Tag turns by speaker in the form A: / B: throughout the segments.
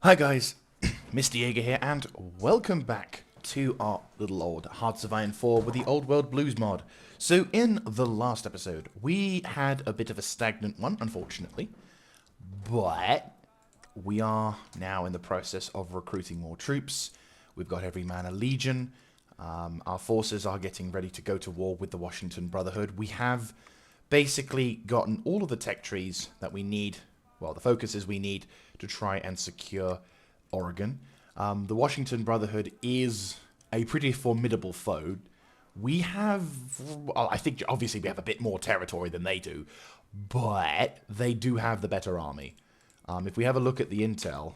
A: Hi guys, Mr. Jaeger here, and welcome back to our little old Hearts of Iron 4 with the Old World Blues mod. So in the last episode, we had a bit of a stagnant one, unfortunately, but we are now in the process of recruiting more troops. We've got every man a legion. Our forces are getting ready to go to war with the Washington Brotherhood. We have basically gotten all of the tech trees that we need, well, the focuses we need to try and secure Oregon. The Washington Brotherhood is a pretty formidable foe. We have, well, I think obviously we have a bit more territory than they do, but they do have the better army. If we have a look at the intel,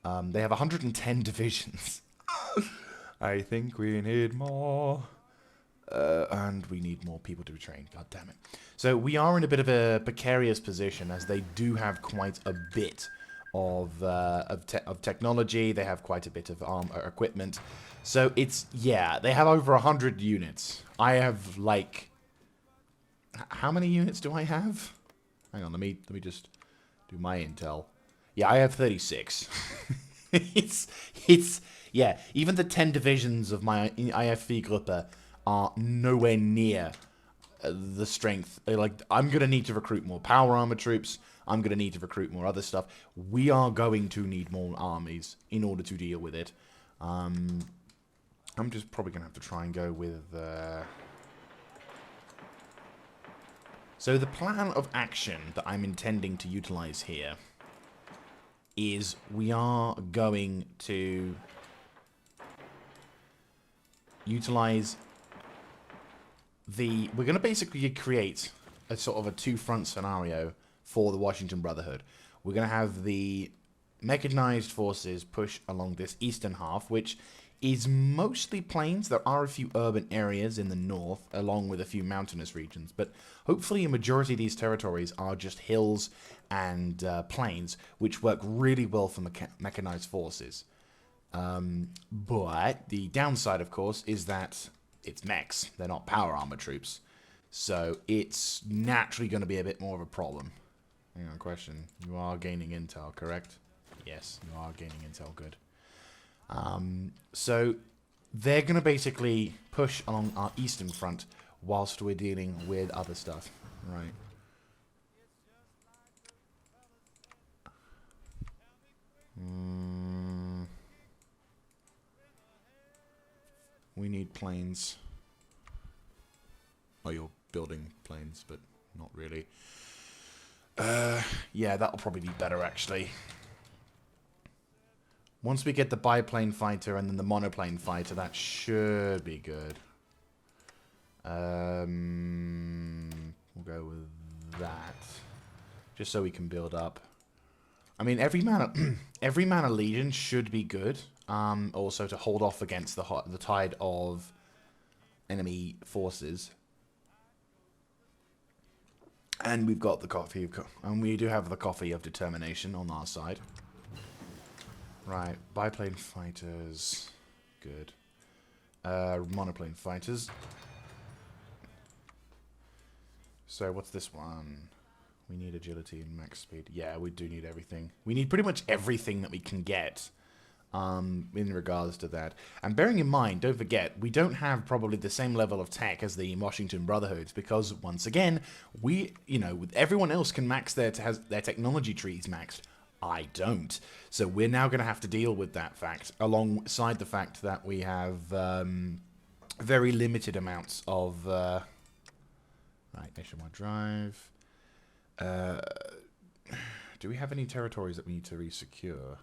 A: they have 110 divisions. I think we need more. And we need more people to be trained. God damn it. So we are in a bit of a precarious position, as they do have quite a bit of technology. They have quite a bit of equipment. So it's, yeah, they have over 100 units. I have, like, how many units do I have? Hang on, let me just do my intel. Yeah, I have 36. it's yeah, even the 10 divisions of my IFV Gruppe are nowhere near the strength. Like, I'm going to need to recruit more power armor troops. I'm going to need to recruit more other stuff. We are going to need more armies in order to deal with it. I'm just probably going to have to try and go with... So the plan of action that I'm intending to utilize here is we are going to utilize we're going to basically create a sort of a two-front scenario for the Washington Brotherhood. We're going to have the mechanized forces push along this eastern half, which is mostly plains. There are a few urban areas in the north, along with a few mountainous regions, but hopefully a majority of these territories are just hills and plains, which work really well for mechanized forces. But the downside, of course, is that it's mechs. They're not power armor troops. So it's naturally going to be a bit more of a problem. Hang on, question. You are gaining intel, correct? Yes, you are gaining intel. Good. So they're going to basically push along our eastern front whilst we're dealing with other stuff. Right. We need planes. Oh, you're building planes, but not really. Yeah, that'll probably be better, actually. Once we get the biplane fighter and then the monoplane fighter, that should be good. We'll go with that. Just so we can build up. I mean, every man a legion should be good. Also to hold off against the tide of enemy forces. And we've got the coffee, and we do have the coffee of determination on our side. Right, biplane fighters, good. Monoplane fighters. So what's this one? We need agility and max speed. Yeah, we do need everything. We need pretty much everything that we can get. In regards to that. And bearing in mind, don't forget, we don't have probably the same level of tech as the Washington Brotherhoods, because once again, everyone else can max their technology trees maxed. I don't. So we're now going to have to deal with that fact, alongside the fact that we have very limited amounts of... Right, nationwide drive. Do we have any territories that we need to resecure?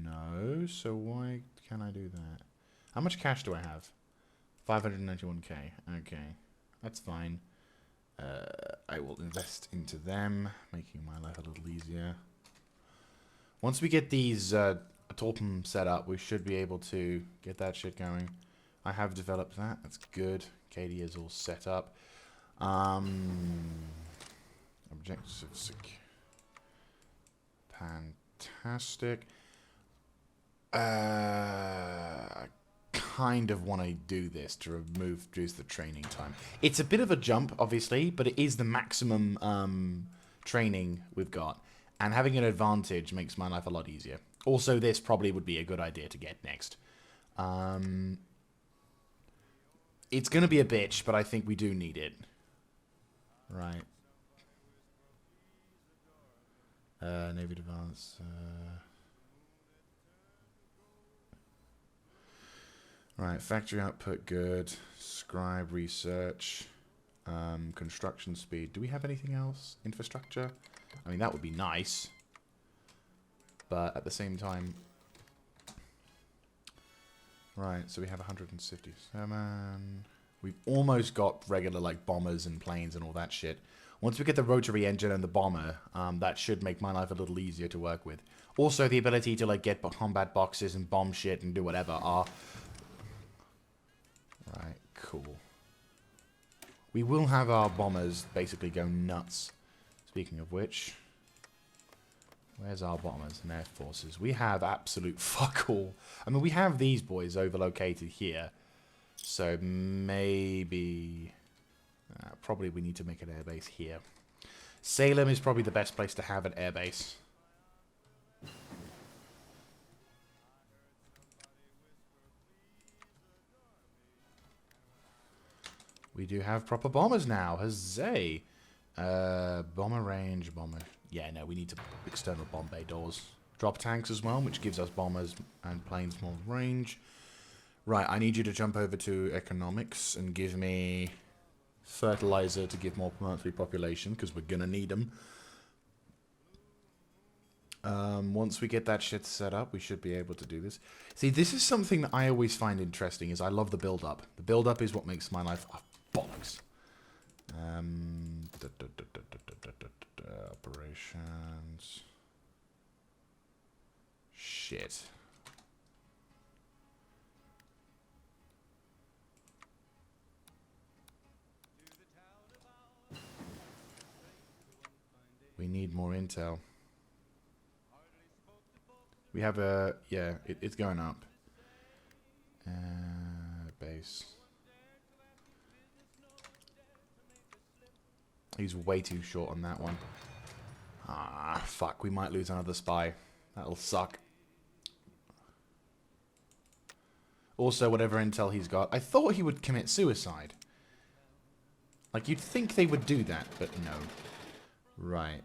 A: No, so why can I do that? How much cash do I have? 591k. Okay, that's fine. I will invest into them, making my life a little easier. Once we get these Torpen set up, we should be able to get that shit going. I have developed that. That's good. KD is all set up. Objectives secure. Fantastic. I kind of want to do this to reduce the training time. It's a bit of a jump, obviously, but it is the maximum training we've got. And having an advantage makes my life a lot easier. Also, this probably would be a good idea to get next. It's going to be a bitch, but I think we do need it. Right. Navy Advance. Right, factory output, good. Scribe research. Construction speed. Do we have anything else? Infrastructure? I mean, that would be nice. But at the same time... Right, so we have 157. We've almost got regular, like, bombers and planes and all that shit. Once we get the rotary engine and the bomber, that should make my life a little easier to work with. Also, the ability to, like, get combat boxes and bomb shit and do whatever are... Right, cool. We will have our bombers basically go nuts. Speaking of which... Where's our bombers and air forces? We have absolute fuck all. I mean, we have these boys overlocated here. So maybe... probably we need to make an airbase here. Salem is probably the best place to have an airbase. We do have proper bombers now. Huzzay! Bomber range, bomber... Yeah, no, we need to external bomb bay doors. Drop tanks as well, which gives us bombers and planes more range. Right, I need you to jump over to economics and give me fertilizer to give more monthly population, because we're going to need them. Once we get that shit set up, we should be able to do this. See, this is something that I always find interesting, is I love the build-up. The build-up is what makes my life... Oh, bollocks. Operations. Shit. We need more intel. We have a... Yeah, it's going up. Base. He's way too short on that one. Ah, fuck. We might lose another spy. That'll suck. Also, whatever intel he's got. I thought he would commit suicide. Like, you'd think they would do that, but no. Right.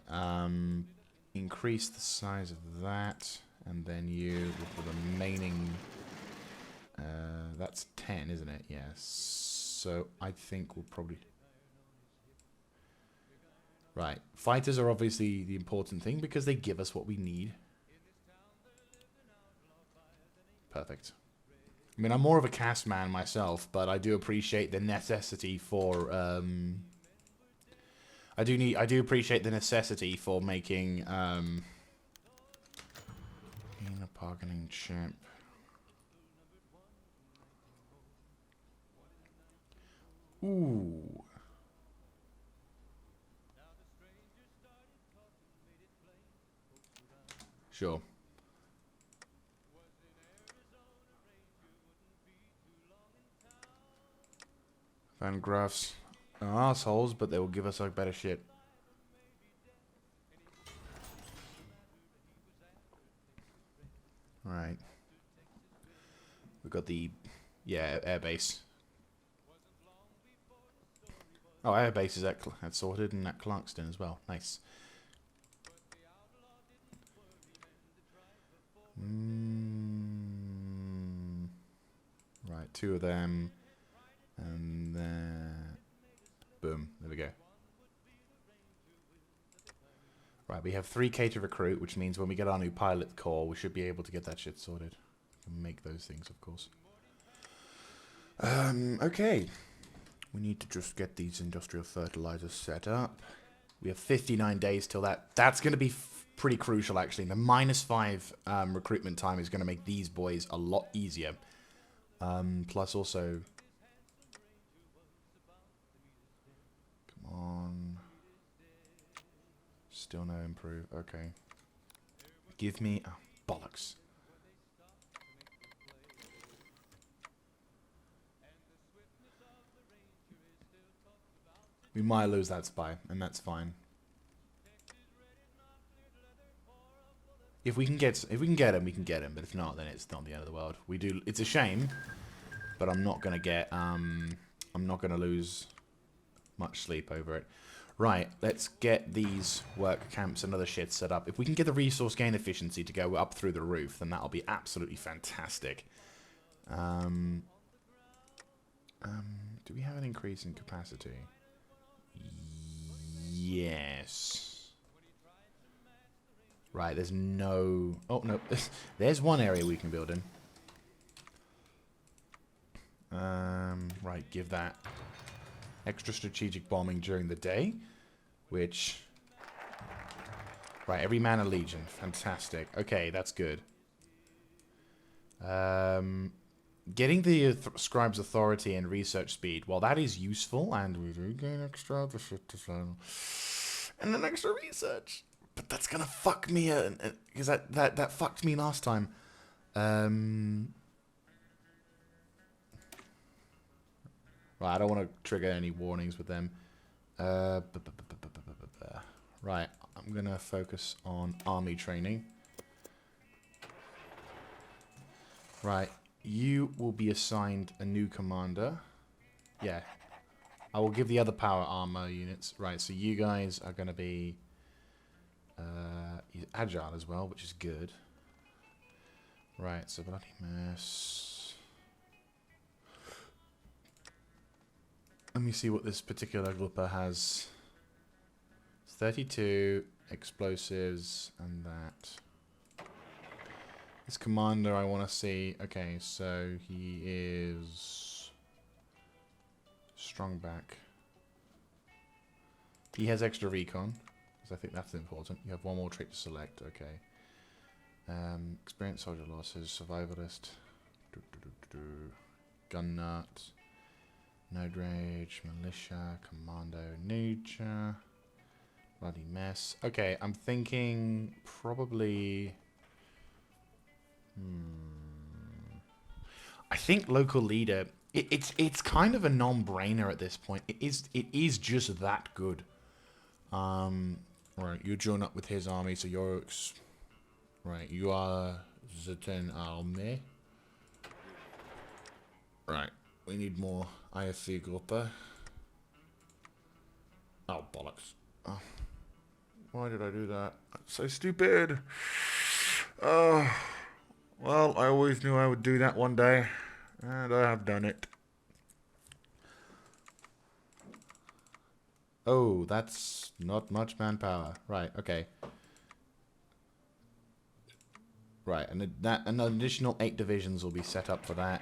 A: Increase the size of that. And then you, with the remaining... that's 10, isn't it? Yes. So, I think we'll probably... Right. Fighters are obviously the important thing because they give us what we need. Perfect. I mean, I'm more of a cast man myself, but I do appreciate the necessity for... I do appreciate the necessity for making... in a bargaining chip. Ooh. Sure. Van Graffs are assholes, but they will give us like better shit. Right. We've got the airbase. Oh, airbase is that's sorted and at Clarkston as well. Nice. Right, 2 of them. And then... Boom. There we go. Right, we have 3K to recruit, which means when we get our new pilot corps, we should be able to get that shit sorted. Make those things, of course. Okay. We need to just get these industrial fertilizers set up. We have 59 days till that. That's going to be pretty crucial, actually. The -5 recruitment time is going to make these boys a lot easier. Plus also... Come on. Still no improve. Okay. Give me... Oh, bollocks. We might lose that spy, and that's fine. If we can get him, we can get him. But if not, then it's not the end of the world. We do. It's a shame, but I'm not gonna get. I'm not gonna lose much sleep over it. Right, let's get these work camps and other shit set up. If we can get the resource gain efficiency to go up through the roof, then that'll be absolutely fantastic. Do we have an increase in capacity? Yes. Right, there's no... Oh, no. There's one area we can build in. Right, give that extra strategic bombing during the day, which... Right, every man a legion. Fantastic. Okay, that's good. Getting the scribe's authority and research speed, well, that is useful, and we do gain extra the shit to slow. And an extra research. But that's gonna fuck me, because that fucked me last time. Right, I don't want to trigger any warnings with them. Right, I'm going to focus on army training. Right, you will be assigned a new commander. Yeah. I will give the other power armor units. Right, so you guys are going to be agile as well, which is good. Right, so bloody mess. Let me see what this particular Gruppa has. 32 explosives and that. This commander I want to see. Okay, so he is strong back. He has extra recon, because I think that's important. You have one more trait to select. Okay. Experience soldier losses, survivalist, gun nut. Node Rage, Militia, Commando, Nature, bloody mess. Okay, I'm thinking probably... I think local leader... It's kind of a non-brainer at this point. It is just that good. Right, you join up with his army, so you're... Right, you are Zeten Armée. Right, we need more IFC Gruppa. Oh, bollocks. Oh. Why did I do that? That's so stupid. Oh, well, I always knew I would do that one day. And I have done it. Oh, that's not much manpower. Right, okay. Right, and an additional 8 divisions will be set up for that.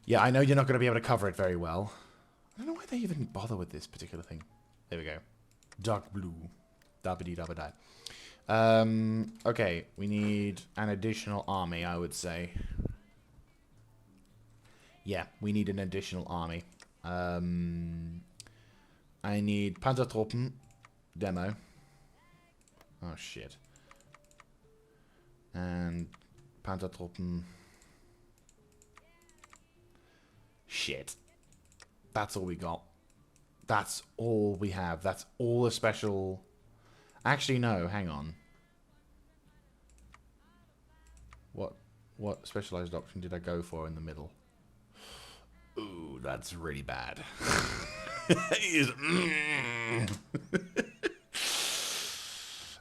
A: Yeah, I know you're not going to be able to cover it very well. I don't know why they even bother with this particular thing. There we go. Dark blue. Dabbity-dabba-die. Okay, we need an additional army, I would say. Yeah, we need an additional army. I need Panzertruppen. Demo. Oh, shit. And Panzertruppen... Shit. That's all we got. That's all we have. That's all the special... Actually, no. Hang on. What specialized option did I go for in the middle? Ooh, that's really bad.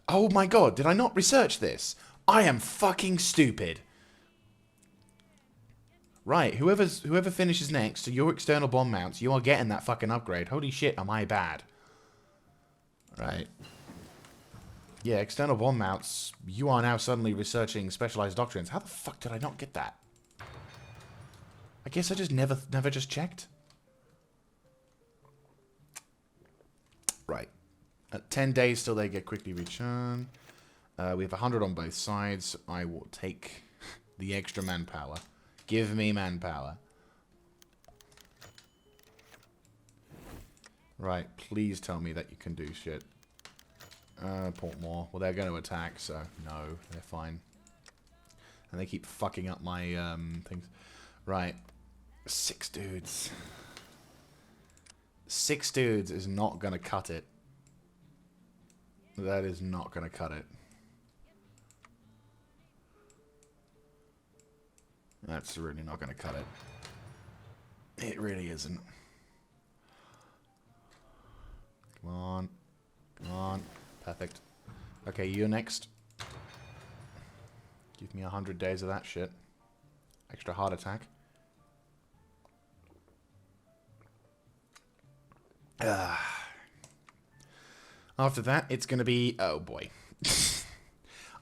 A: Oh my god, did I not research this? I am fucking stupid. Right, whoever finishes next to your external bomb mounts, you are getting that fucking upgrade. Holy shit, am I bad? Right. Yeah, external bomb mounts, you are now suddenly researching specialized doctrines. How the fuck did I not get that? I guess I just never just checked. Right. At 10 days till they get quickly returned. We have 100 on both sides. I will take the extra manpower. Give me manpower. Right, please tell me that you can do shit. Portmore. Well, they're going to attack, so no, they're fine. And they keep fucking up my things. Right. 6 dudes. 6 dudes is not going to cut it. That is not going to cut it. That's really not going to cut it. It really isn't. Come on. Come on. Perfect. Okay, you're next. Give me 100 days of that shit. Extra heart attack. After that, it's going to be... Oh, boy.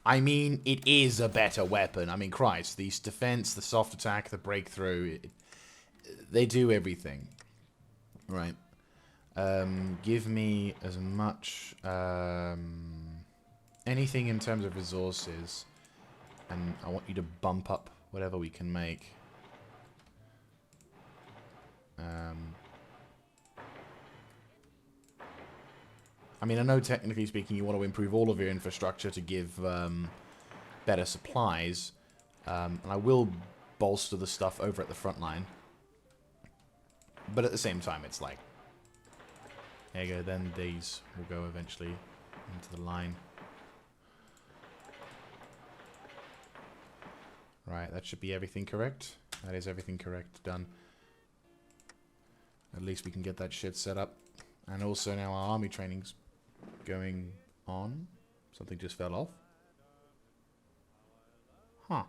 A: I mean, it is a better weapon. I mean, Christ. The defense, the soft attack, the breakthrough. They do everything. Right. Give me as much... anything in terms of resources. And I want you to bump up whatever we can make. I mean, I know technically speaking you want to improve all of your infrastructure to give better supplies. And I will bolster the stuff over at the front line. But at the same time, it's like... There you go, then these will go eventually into the line. Right, that should be everything correct. That is everything correct. Done. At least we can get that shit set up. And also now our army training's going on. Something just fell off. Huh.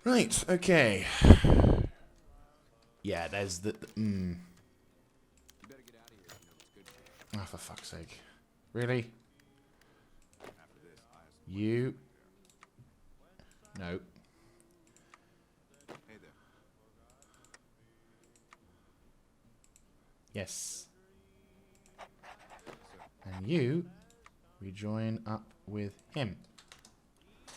A: Right, okay. Yeah, there's the... Oh, for fuck's sake. Really? You... No.
B: Hey there.
A: Yes. And you rejoin up with him. I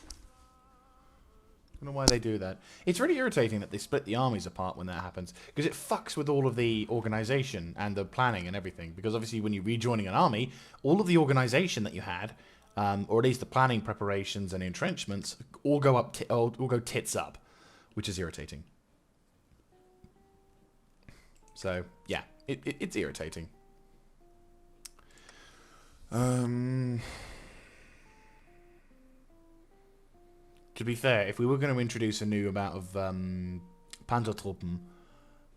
A: don't know why they do that. It's really irritating that they split the armies apart when that happens, because it fucks with all of the organization and the planning and everything. Because obviously when you're rejoining an army, all of the organization that you had, or at least the planning preparations and entrenchments, all go up, all go tits up, which is irritating. So yeah, it's irritating. To be fair, if we were going to introduce a new amount of Panzertruppen,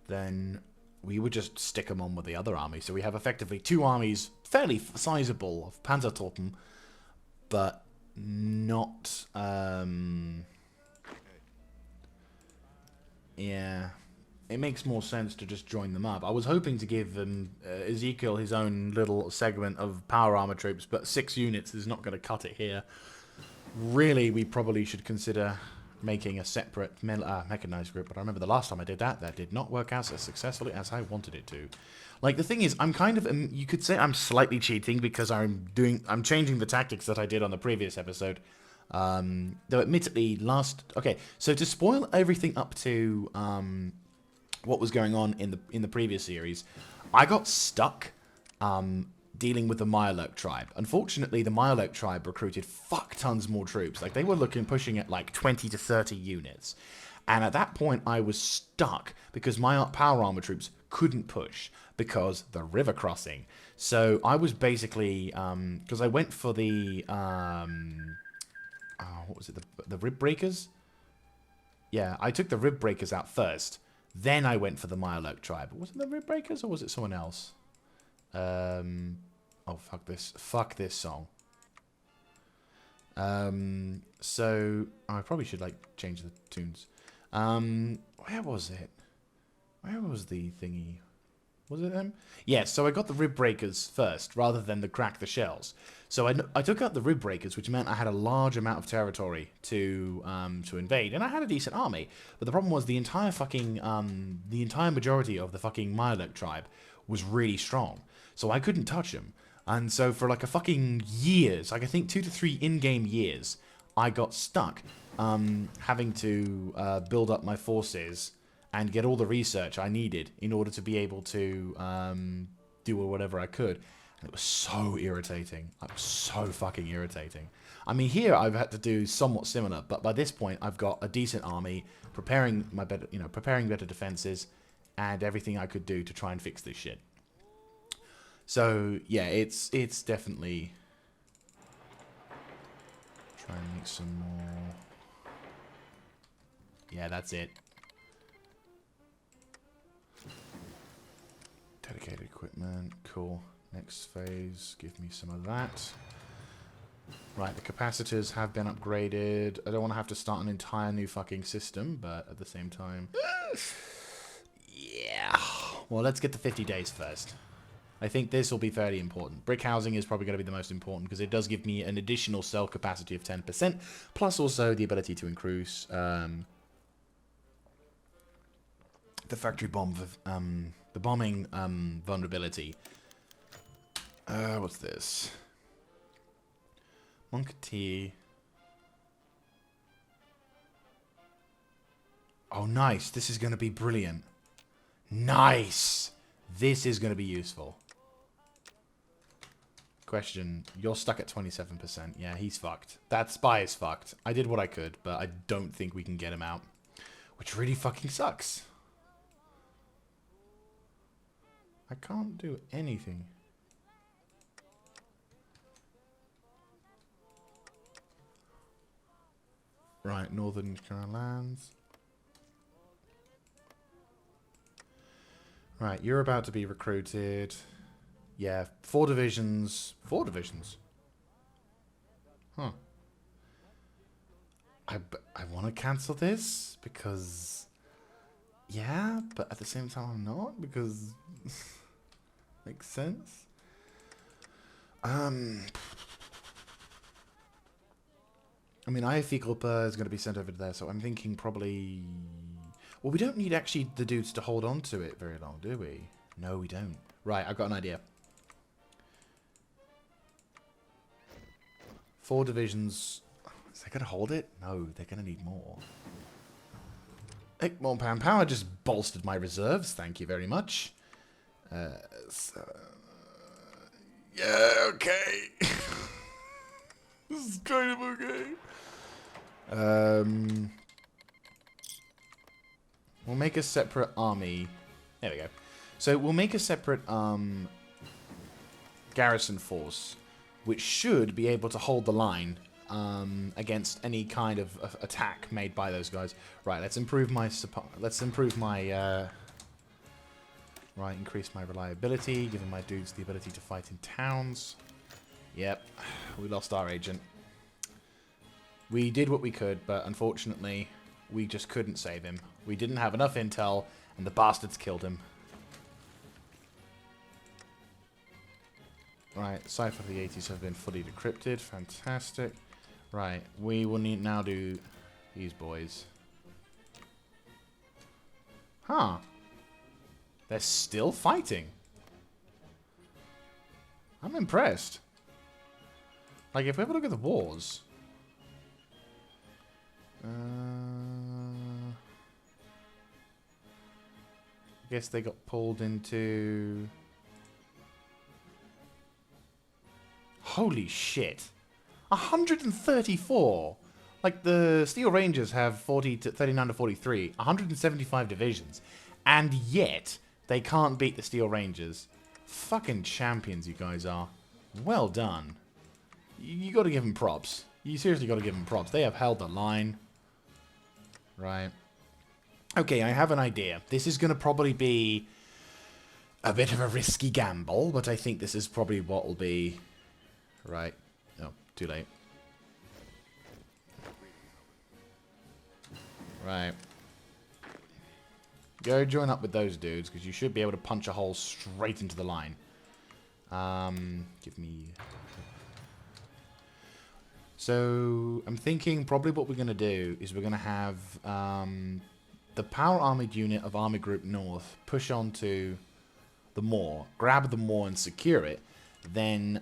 A: then we would just stick them on with the other army. So we have effectively two armies, fairly sizable, of Panzertruppen, but not... yeah, it makes more sense to just join them up. I was hoping to give Ezekiel his own little segment of power armor troops, but 6 units is not going to cut it here. Really, we probably should consider making a separate mechanized group, but I remember the last time I did that, that did not work out as successfully as I wanted it to. Like, the thing is, I'm kind of, you could say I'm slightly cheating because I'm changing the tactics that I did on the previous episode. Though admittedly, okay, so to spoil everything up to what was going on in the previous series, I got stuck dealing with the Mirelurk tribe. Unfortunately, the Mirelurk tribe recruited fuck tons more troops. Like, they were pushing at like 20 to 30 units. And at that point, I was stuck because my power armor troops couldn't push because the river crossing. So I was basically, because I went for the, what was it, the rib breakers? Yeah, I took the rib breakers out first. Then I went for the Mirelurk tribe. Was it the rib breakers or was it someone else? Oh, fuck this. Fuck this song. So, I probably should, like, change the tunes. Where was it? Where was the thingy? Was it them? Yeah, so I got the rib breakers first, rather than the crack the shells. So I took out the rib breakers, which meant I had a large amount of territory to invade, and I had a decent army. But the problem was the entire majority of the fucking Mirelurk tribe was really strong, so I couldn't touch them. And so for like a fucking years, like I think 2 to 3 in-game years, I got stuck having to build up my forces and get all the research I needed in order to be able to do whatever I could. And it was so irritating. Like, so fucking irritating. I mean, here I've had to do somewhat similar, but by this point I've got a decent army, preparing better defenses, and everything I could do to try and fix this shit. So yeah, it's definitely try and make some more. Yeah, that's it. Dedicated equipment. Cool. Next phase. Give me some of that. Right, the capacitors have been upgraded. I don't want to have to start an entire new fucking system, but at the same time... yeah. Well, let's get the 50 days first. I think this will be fairly important. Brick housing is probably going to be the most important because it does give me an additional cell capacity of 10%, plus also the ability to increase the factory bomb, the bombing vulnerability. What's this? Monk T. Oh, nice. This is going to be brilliant. Nice. This is going to be useful. Question. You're stuck at 27%. Yeah, he's fucked. That spy is fucked. I did what I could, but I don't think we can get him out. Which really fucking sucks. I can't do anything. Right, Northern Carolines. Right, you're about to be recruited. Yeah, 4 divisions. 4 divisions? Huh. I want to cancel this because... yeah, but at the same time I'm not because... makes sense. I mean, IFE Gruppe is going to be sent over there, so I'm thinking probably... well, we don't need actually the dudes to hold on to it very long, do we? No, we don't. Right, I've got an idea. 4 divisions. Is they going to hold it? No, they're going to need more. More power just bolstered my reserves. Thank you very much. So, yeah, okay. This is kind of okay. We'll make a separate army. There we go. So we'll make a separate garrison force, which should be able to hold the line against any kind of attack made by those guys. Right. Let's improve my right. Increase my reliability, giving my dudes the ability to fight in towns. Yep. We lost our agent. We did what we could, but unfortunately, we just couldn't save him. We didn't have enough intel, and the bastards killed him. Right, Cipher of the 80s have been fully decrypted. Fantastic. Right, we will need now do these boys. Huh. They're still fighting. I'm impressed. Like, if we ever look at the wars... I guess they got pulled into... holy shit. 134! Like, the Steel Rangers have 39 to 43. 175 divisions. And yet, they can't beat the Steel Rangers. Fucking champions you guys are. Well done. You gotta give them props. You seriously gotta give them props. They have held the line. Right. Okay, I have an idea. This is going to probably be a bit of a risky gamble, but I think this is probably what will be... right. No, too late. Right. Go join up with those dudes, because you should be able to punch a hole straight into the line. Give me... so, I'm thinking probably what we're going to do is we're going to have the Power Armored Unit of Army Group North push onto the moor, grab the moor and secure it. Then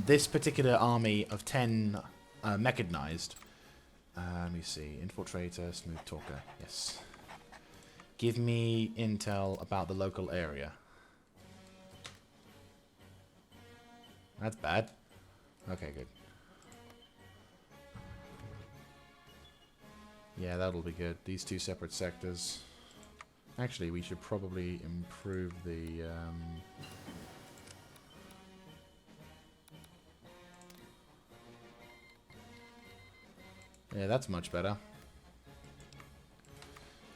A: this particular army of 10 Mechanized, let me see, Infiltrator, Smooth Talker, yes. Give me intel about the local area. That's bad. Okay, good. Yeah, that'll be good. These 2 separate sectors. Actually, we should probably improve the... Yeah, that's much better.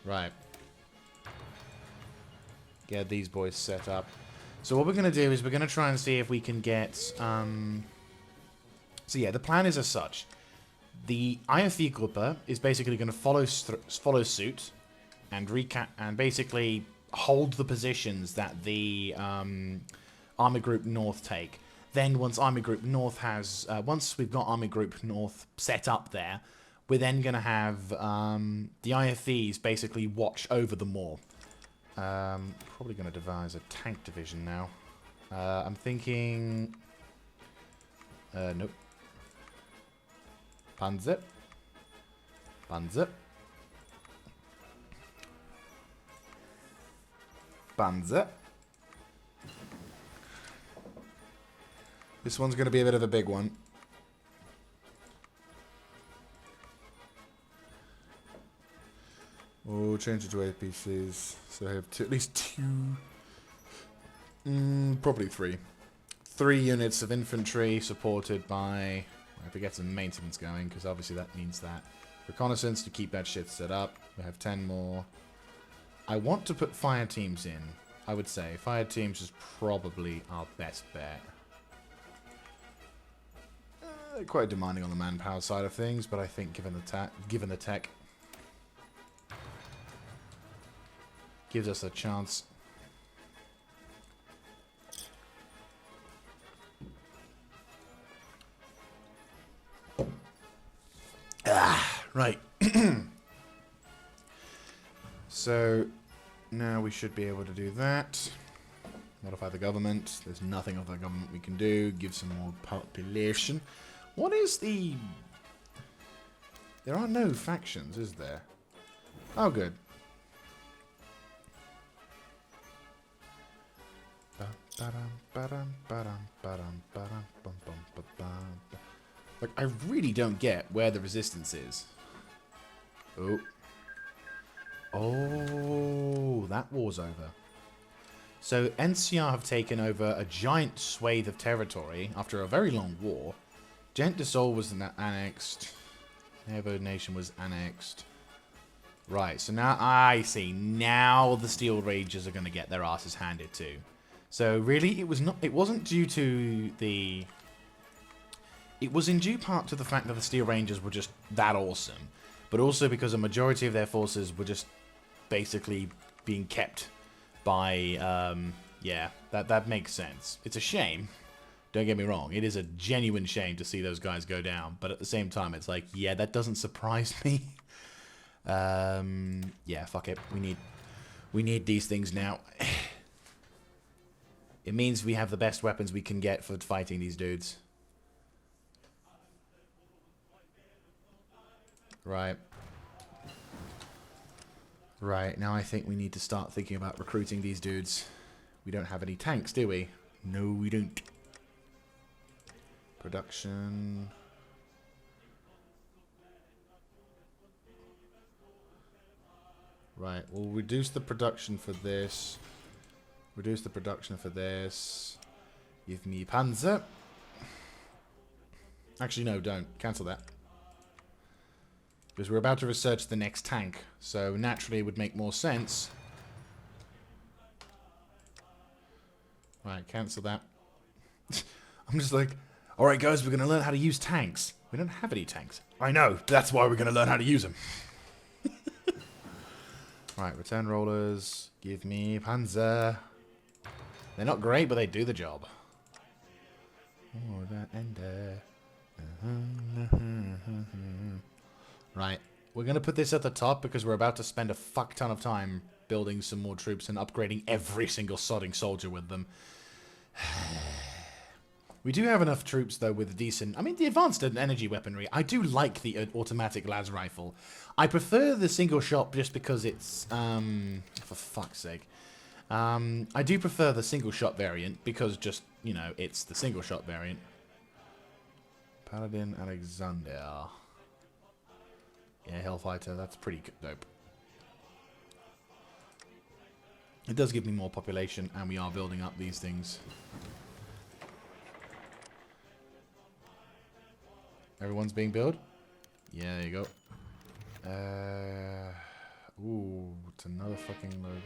A: Right. Get these boys set up. So what we're going to do is we're going to try and see if we can get... So yeah, the plan is as such. The IFV Gruppe is basically going to follow suit and basically hold the positions that the Army Group North take. Then once Army Group North has... once we've got Army Group North set up there, we're then going to have the IFVs basically watch over them more. Probably going to devise a tank division now. I'm thinking... nope. Panzer. Panzer. Panzer. This one's going to be a bit of a big one. Oh, change it to APCs. So I have at least two. Probably three. 3 units of infantry supported by... I have to get some maintenance going, because obviously that means that. Reconnaissance to keep that shit set up. We have 10 more. I want to put fire teams in. I would say fire teams is probably our best bet. They're quite demanding on the manpower side of things, but I think given the tech, gives us a chance. Right. So now we should be able to do that. Modify the government. There's nothing of the government we can do. Give some more population. What is the... There are no factions, is there? Oh, good. Like, I really don't get where the resistance is. Oh. Oh, that war's over. So, NCR have taken over a giant swathe of territory after a very long war. Gent de Sol was annexed. Nevo Nation was annexed. Right, so now I see. Now the Steel Rangers are going to get their asses handed to. So really, it wasn't due to the... It was in due part to the fact that the Steel Rangers were just that awesome, but also because a majority of their forces were just basically being kept by, yeah, that makes sense. It's a shame. Don't get me wrong. It is a genuine shame to see those guys go down, but at the same time, it's like, yeah, that doesn't surprise me. Yeah, fuck it. We need these things now. It means we have the best weapons we can get for fighting these dudes. Right. Right, now I think we need to start thinking about recruiting these dudes. We don't have any tanks, do we? No, we don't. Production. Right, we'll reduce the production for this. Reduce the production for this. Give me Panzer. Actually, no, don't. Cancel that. Because we're about to research the next tank. So naturally it would make more sense. Right, cancel that. I'm just like, alright guys, we're going to learn how to use tanks. We don't have any tanks. I know, that's why we're going to learn how to use them. Right, return rollers. Give me Panzer. They're not great, but they do the job. Oh, that ender. Right, we're going to put this at the top because we're about to spend a fuck ton of time building some more troops and upgrading every single sodding soldier with them. We do have enough troops, though, with decent... I mean, the advanced energy weaponry. I do like the automatic las rifle. I prefer the single shot just because it's... for fuck's sake. I do prefer the single shot variant because just, you know, it's the single shot variant. Paladin Alexander. Yeah, Hellfighter, that's pretty dope. It does give me more population, and we are building up these things. Everyone's being built? Yeah, there you go. Ooh, it's another fucking logo.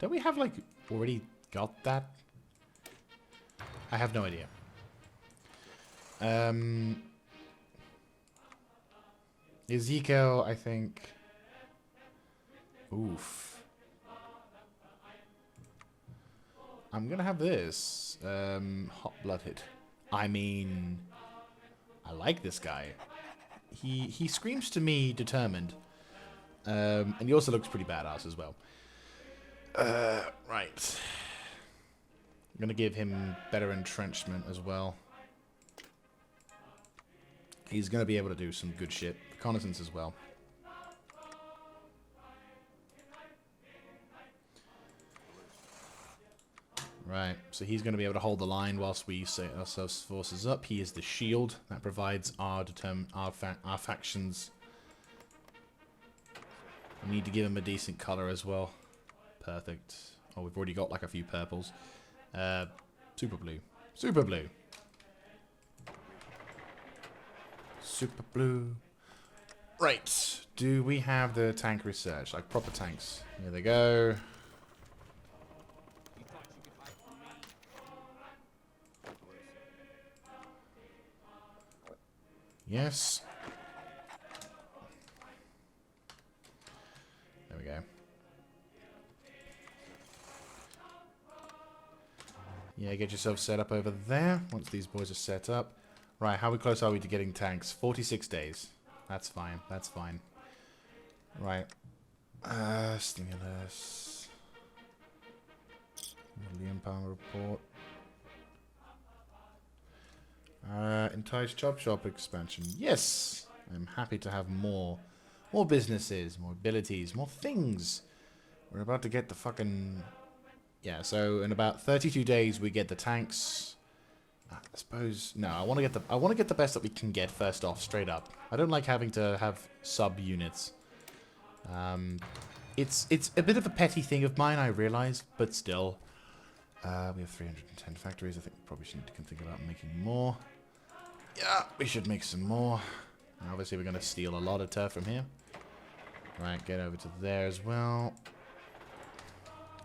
A: Don't we have, like, already got that? I have no idea. Ezekiel, I think. Oof. I'm gonna have this. Hot-blooded. I mean, I like this guy. He screams to me determined. And he also looks pretty badass as well. Right. I'm gonna give him better entrenchment as well. He's gonna be able to do some good shit. Reconnaissance as well. Right, so he's going to be able to hold the line whilst we set ourselves forces up. He is the shield that provides our factions. We need to give him a decent color as well. Perfect. Oh, we've already got like a few purples. Super blue. Super blue. Super blue. Right. Do we have the tank research? Like proper tanks. Here they go. Yes. There we go. Yeah, get yourself set up over there once these boys are set up. Right, how close are we to getting tanks? 46 days. That's fine. That's fine. Right. Stimulus. Million pound report. Entice Chop Shop expansion. Yes! I'm happy to have more businesses, more abilities, more things. We're about to get the fucking... Yeah, so in about 32 days we get the tanks. I suppose... No, I want to get the best that we can get first off, straight up. I don't like having to have sub-units. It's a bit of a petty thing of mine, I realise, but still. We have 310 factories. I think we probably should think about making more. Yeah, we should make some more. And obviously, we're going to steal a lot of turf from here. Right, get over to there as well.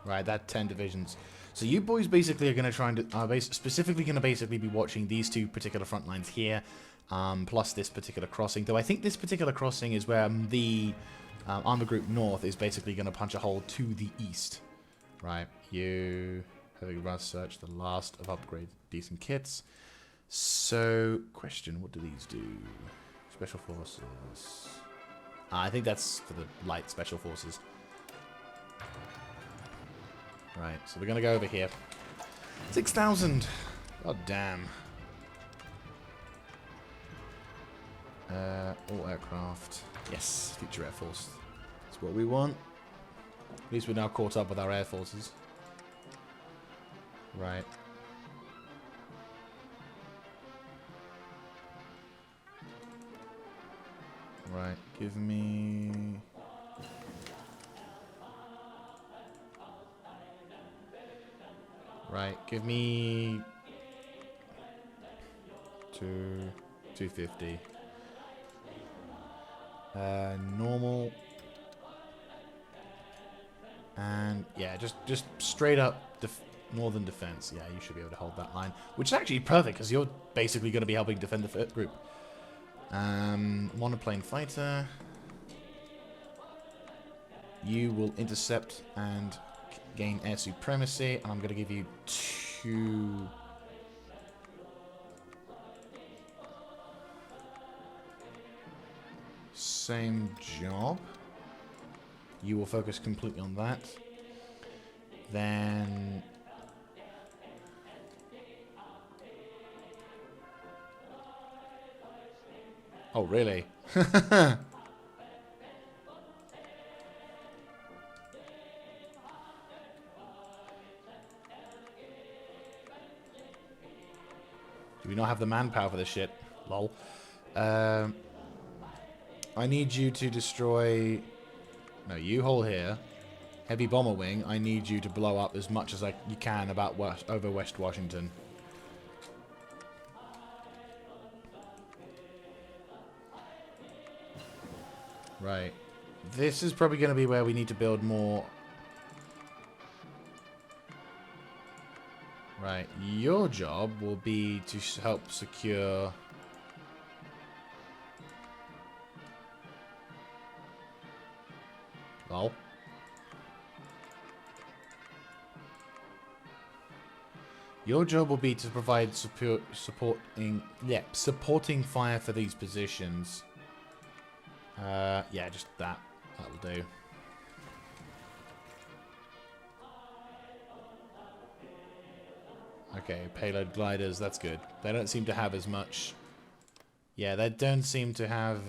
A: Right, that 10 divisions. So you boys basically are going to try and specifically going to basically be watching these two particular front lines here, plus this particular crossing. Though I think this particular crossing is where the Armor Group North is basically going to punch a hole to the east. Right, you... Heavy Rust Search, the last of upgrade decent kits. So, question, what do these do? Special Forces. I think that's for the light Special Forces. Right, so we're going to go over here. 6,000! God damn. All aircraft. Yes, future Air Force. That's what we want. At least we're now caught up with our Air Forces. Right. Right, give me... Right, give me... 250. Normal. And, yeah, just straight up... Northern defense. Yeah, you should be able to hold that line. Which is actually perfect, because you're basically going to be helping defend the group. Monoplane fighter. You will intercept and gain air supremacy. And I'm going to give you 2... Same job. You will focus completely on that. Then... Oh, really? Do we not have the manpower for this shit? Lol. I need you to destroy... No, you hold here. Heavy bomber wing. I need you to blow up as much as you can about over West Washington. Right. This is probably going to be where we need to build more. Right. Your job will be to help secure... Lol. Your job will be to provide supporting fire for these positions. Yeah, just that. That'll do. Okay, payload gliders, that's good. They don't seem to have as much... Yeah, they don't seem to have...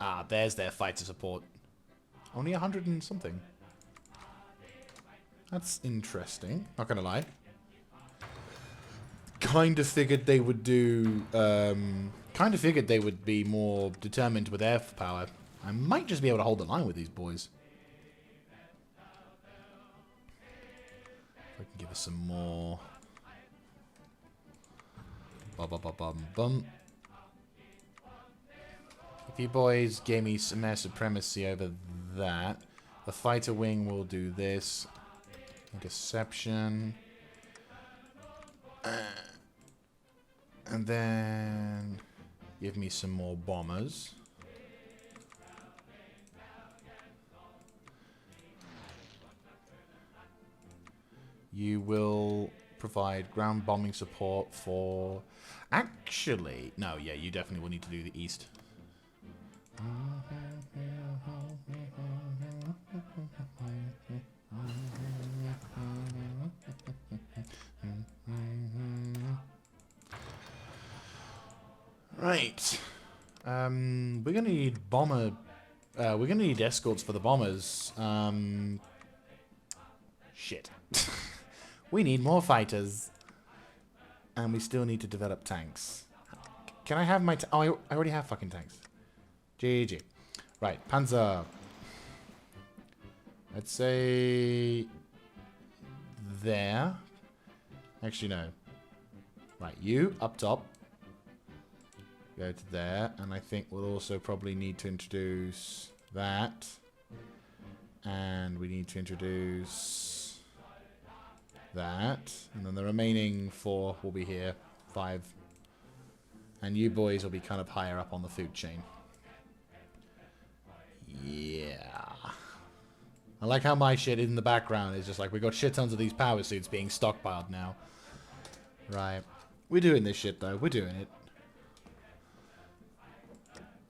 A: Ah, there's their fighter support. Only 100 and something. That's interesting. Not gonna lie. Kind of figured they would do... kind of figured they would be more determined with air power. I might just be able to hold the line with these boys. If I can give us some more... Bum. If you boys gave me some air supremacy over that, the fighter wing will do this. Interception. And then give me some more bombers. You will provide ground bombing support for... Actually, no, yeah, you definitely will need to do the east. Right. We're gonna need bomber... we're gonna need escorts for the bombers. Shit. We need more fighters. And we still need to develop tanks. Can I have my... Oh, I already have fucking tanks. GG. Right, Panzer. Let's say... There. Actually, no. Right, you, up top. Go to there. And I think we'll also probably need to introduce that. And we need to introduce... that. And then the remaining 4 will be here. 5. And you boys will be kind of higher up on the food chain. Yeah. I like how my shit in the background is just like, we got shit tons of these power suits being stockpiled now. Right. We're doing this shit though. We're doing it.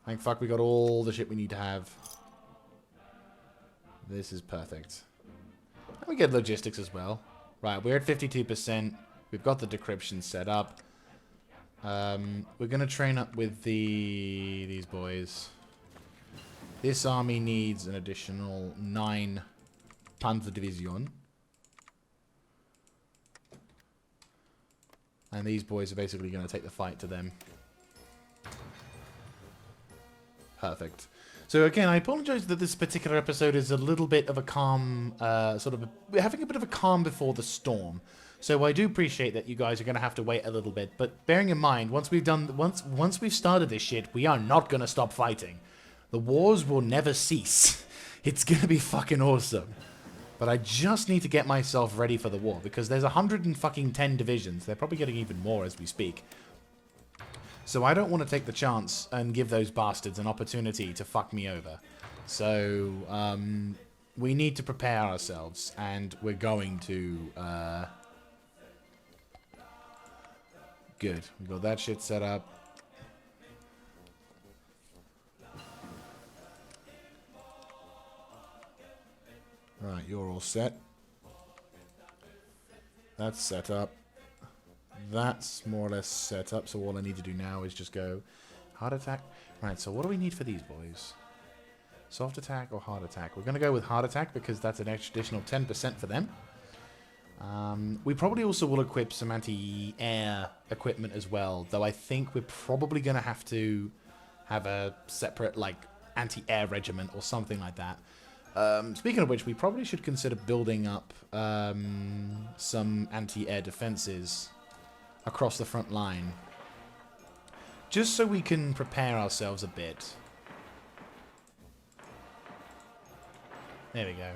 A: Thank fuck we got all the shit we need to have. This is perfect. And we get logistics as well. Right, we're at 52%. We've got the decryption set up. We're going to train up with these boys. This army needs an additional 9 Panzerdivision. And these boys are basically going to take the fight to them. Perfect. So again, I apologize that this particular episode is a little bit of a calm, we're having a bit of a calm before the storm. So I do appreciate that you guys are going to have to wait a little bit. But bearing in mind, once we've started this shit, we are not going to stop fighting. The wars will never cease. It's going to be fucking awesome. But I just need to get myself ready for the war because there's 110 divisions. They're probably getting even more as we speak. So I don't want to take the chance and give those bastards an opportunity to fuck me over. So, we need to prepare ourselves, and we're going to, Good. We got that shit set up. Right, you're all set. That's set up. That's more or less set up, so all I need to do now is just go hard attack. Right, so what do we need for these boys? Soft attack or hard attack? We're going to go with hard attack because that's an additional 10% for them. We probably also will equip some anti-air equipment as well, though I think we're probably going to have a separate, like, anti-air regiment or something like that. Speaking of which, we probably should consider building up some anti-air defenses across the front line. Just so we can prepare ourselves a bit. There we go.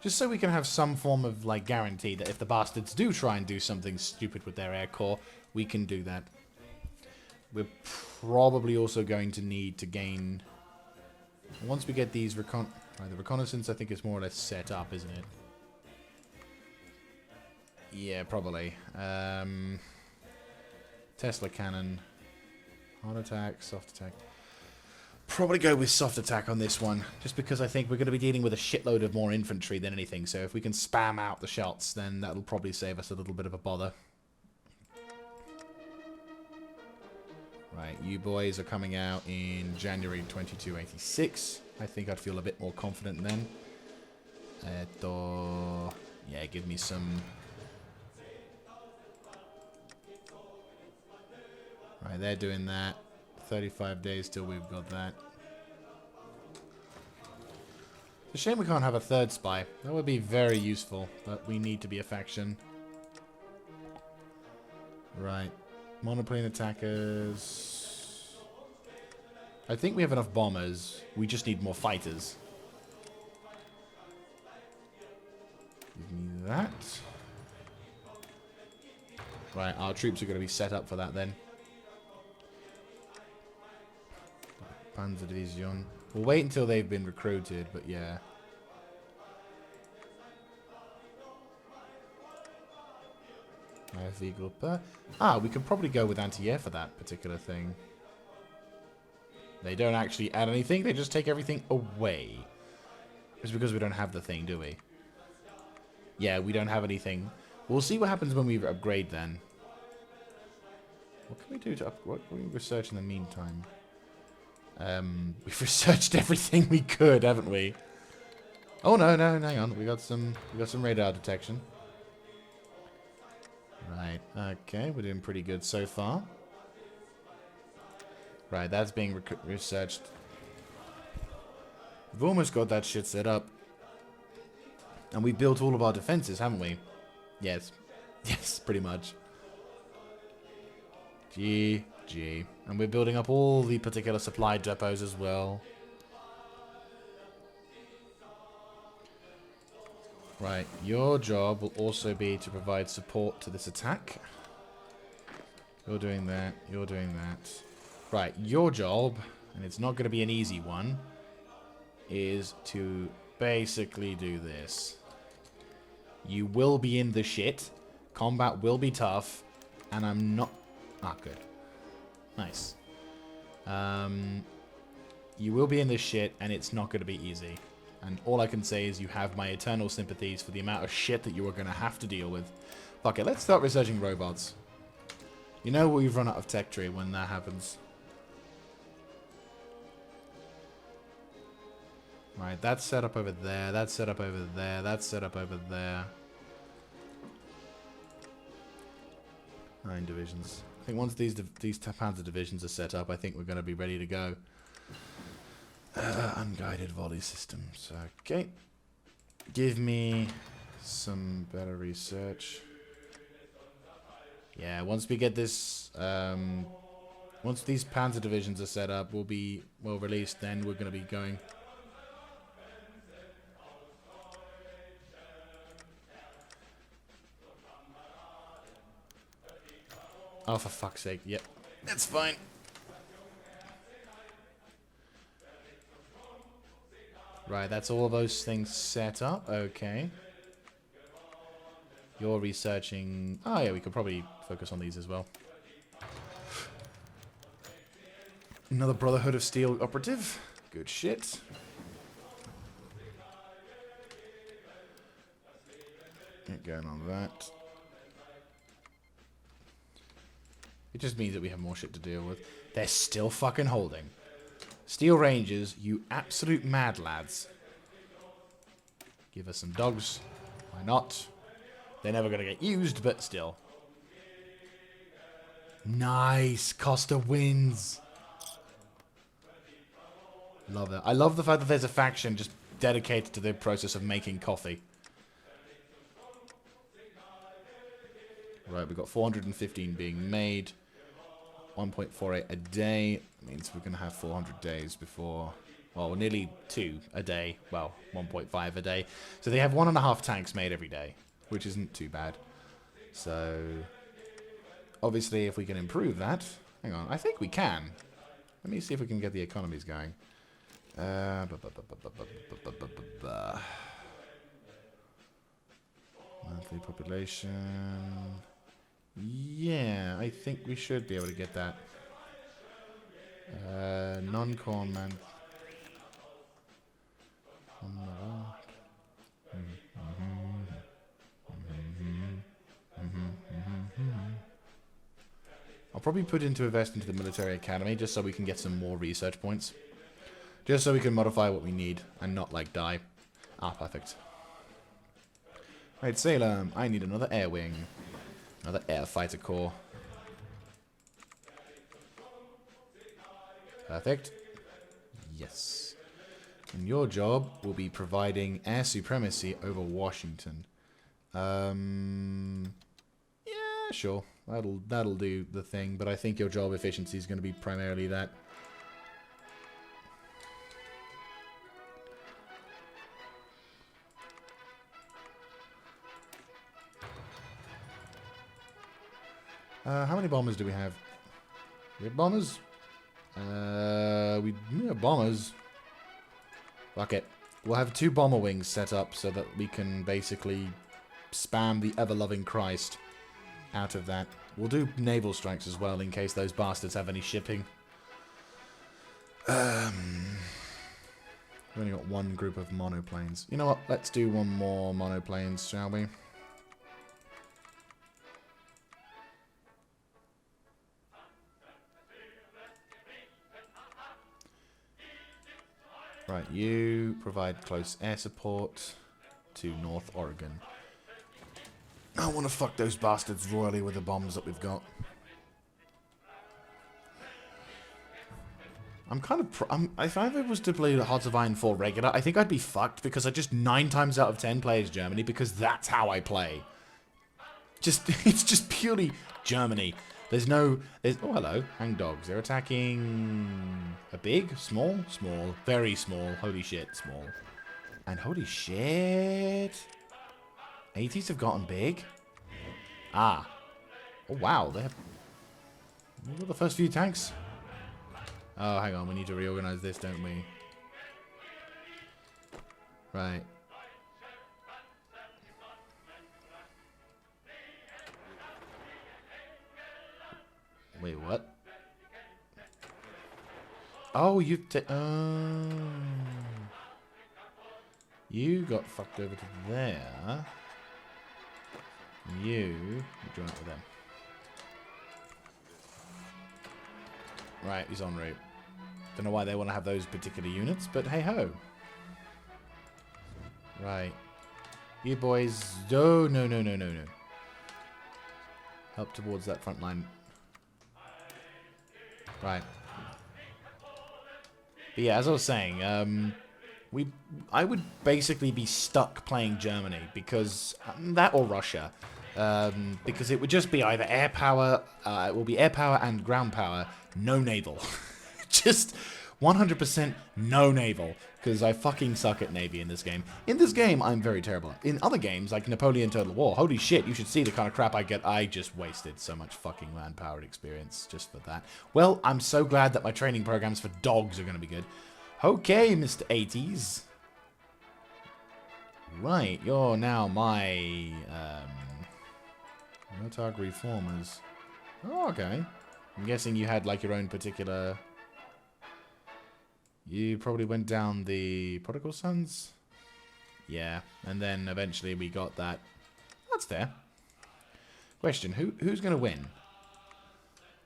A: Just so we can have some form of, like, guarantee that if the bastards do try and do something stupid with their air core, we can do that. We're probably also going to need to gain... Once we get these the reconnaissance, I think, is more or less set up, isn't it? Yeah, probably. Tesla cannon. Hard attack, soft attack. Probably go with soft attack on this one, just because I think we're going to be dealing with a shitload of more infantry than anything, so if we can spam out the shots, then that'll probably save us a little bit of a bother. Right, you boys are coming out in January 2286. I think I'd feel a bit more confident then. Yeah, give me some... Right, they're doing that. 35 days till we've got that. It's a shame we can't have a third spy. That would be very useful, but we need to be a faction. Right. Monoplane attackers. I think we have enough bombers. We just need more fighters. Give me that. Right, our troops are going to be set up for that then. Panzerdivision. We'll wait until they've been recruited, but yeah. We could probably go with anti-air for that particular thing. They don't actually add anything, they just take everything away. It's because we don't have the thing, do we? Yeah, we don't have anything. We'll see what happens when we upgrade then. What can we do to upgrade? What can we research in the meantime? We've researched everything we could, haven't we? Oh no, hang on. We got some radar detection. Right, okay, we're doing pretty good so far. Right, that's being researched. We've almost got that shit set up. And we've built all of our defenses, haven't we? Yes. Yes, pretty much. GG. And we're building up all the particular supply depots as well. Right, your job will also be to provide support to this attack. You're doing that, you're doing that. Right, your job, and it's not going to be an easy one, is to basically do this. You will be in the shit, combat will be tough, and I'm not... Ah, good. Nice. You will be in this shit, and it's not going to be easy. And all I can say is you have my eternal sympathies for the amount of shit that you are going to have to deal with. Fuck it, let's start researching robots. You know we've run out of tech tree when that happens. Right, that's set up over there, that's set up over there, that's set up over there. 9 divisions. I think once these Panzer divisions are set up, I think we're going to be ready to go. Unguided volley systems. Okay. Give me some better research. Yeah, once we get this... once these Panzer divisions are set up, we'll be well released, then we're going to be going... Oh, for fuck's sake. Yep. That's fine. Right, that's all those things set up. Okay. You're researching... Oh, yeah, we could probably focus on these as well. Another Brotherhood of Steel operative. Good shit. Get going on that. It just means that we have more shit to deal with. They're still fucking holding. Steel Rangers, you absolute mad lads. Give us some dogs. Why not? They're never going to get used, but still. Nice. Costa wins. Love that. I love the fact that there's a faction just dedicated to the process of making coffee. Right, we've got 415 being made. 1.48 a day means we're going to have 400 days before... Well, nearly 2 a day. Well, 1.5 a day. So they have 1.5 tanks made every day, which isn't too bad. So, obviously, if we can improve that... Hang on, I think we can. Let me see if we can get the economies going. Monthly population... Yeah, I think we should be able to get that. Non-corn man... I'll probably put invest into the military academy just so we can get some more research points. Just so we can modify what we need and not, like, die. Ah, perfect. Right, Salem, I need another air wing. Another air fighter corps. Perfect. Yes. And your job will be providing air supremacy over Washington. Yeah, sure. That'll do the thing, but I think your job efficiency is going to be primarily that. How many bombers do we have? We have bombers? We have bombers. Fuck it. We'll have 2 bomber wings set up so that we can basically spam the ever-loving Christ out of that. We'll do naval strikes as well in case those bastards have any shipping. We've only got 1 group of monoplanes. You know what? Let's do 1 more monoplanes, shall we? Right, you provide close air support to North Oregon. I want to fuck those bastards royally with the bombs that we've got. I'm kind of... if I was to play the Hearts of Iron 4 regular, I think I'd be fucked because I just 9 times out of 10 play as Germany because that's how I play. It's just purely Germany. There's no... oh, hello. Hang dogs. They're attacking... a big? Small? Small. Very small. Holy shit, small. And holy shit... 80s have gotten big? Ah. Oh, wow. They have... what are the first few tanks? Oh, hang on. We need to reorganize this, don't we? Right. Wait, what? Oh, you got fucked over to there. You join up with them. Right, he's en route. Don't know why they want to have those particular units, but hey ho. Right. You boys... oh, no. Help towards that front line. Right. But yeah, as I was saying, I would basically be stuck playing Germany because that or Russia, because it would just be either air power, it will be air power and ground power, no naval, just 100% no naval. Because I fucking suck at Navy in this game. In this game, I'm very terrible. In other games, like Napoleon Total War, holy shit, you should see the kind of crap I get. I just wasted so much fucking manpower experience just for that. Well, I'm so glad that my training programs for dogs are going to be good. Okay, Mr. 80s. Right, you're now my... Motard Reformers. Oh, okay. I'm guessing you had, like, your own particular... You probably went down the Prodigal Sons? Yeah, and then eventually we got that. That's fair. Question, who's going to win?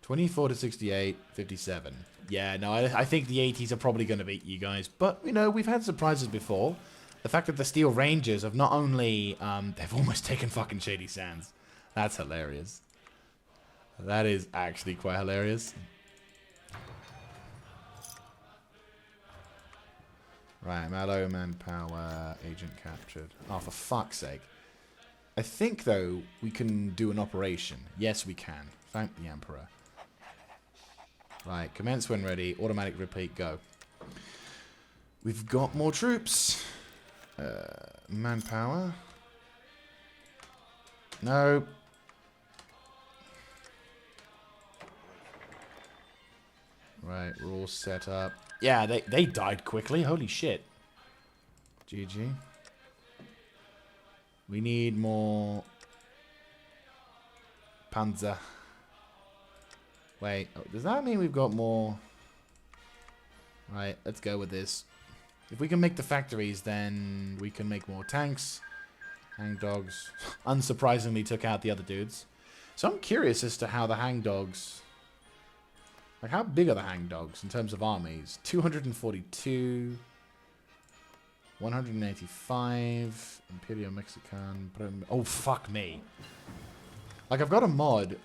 A: 24 to 68, 57. Yeah, no, I think the 80s are probably going to beat you guys. But, you know, we've had surprises before. The fact that the Steel Rangers have not only... they've almost taken fucking Shady Sands. That's hilarious. That is actually quite hilarious. Right, Mallow, manpower, agent captured. Oh, for fuck's sake. I think, though, we can do an operation. Yes, we can. Thank the Emperor. Right, commence when ready. Automatic repeat, go. We've got more troops. Manpower. No. Right, we're all set up. Yeah, they died quickly. Holy shit. GG. We need more Panzer. Wait, does that mean we've got more? Right, let's go with this. If we can make the factories, then we can make more tanks. Hangdogs, unsurprisingly, took out the other dudes. So I'm curious as to how the hangdogs... Like, how big are the hangdogs in terms of armies? 242... 185... Imperial Mexican... Oh, fuck me. Like, I've got a mod,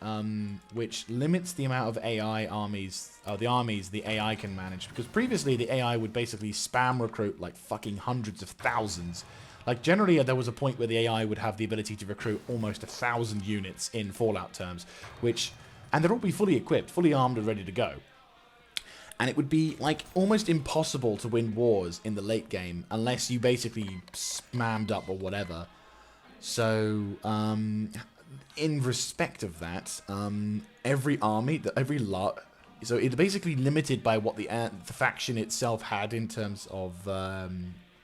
A: which limits the amount of AI armies... the armies the AI can manage. Because previously, the AI would basically spam recruit, like, fucking hundreds of thousands. Like, generally, there was a point where the AI would have the ability to recruit almost 1,000 units in Fallout terms, which... And they'd all be fully equipped, fully armed and ready to go. And it would be, like, almost impossible to win wars in the late game unless you basically spammed up or whatever. So, in respect of that, every army, every lot... So it's basically limited by what the faction itself had in terms of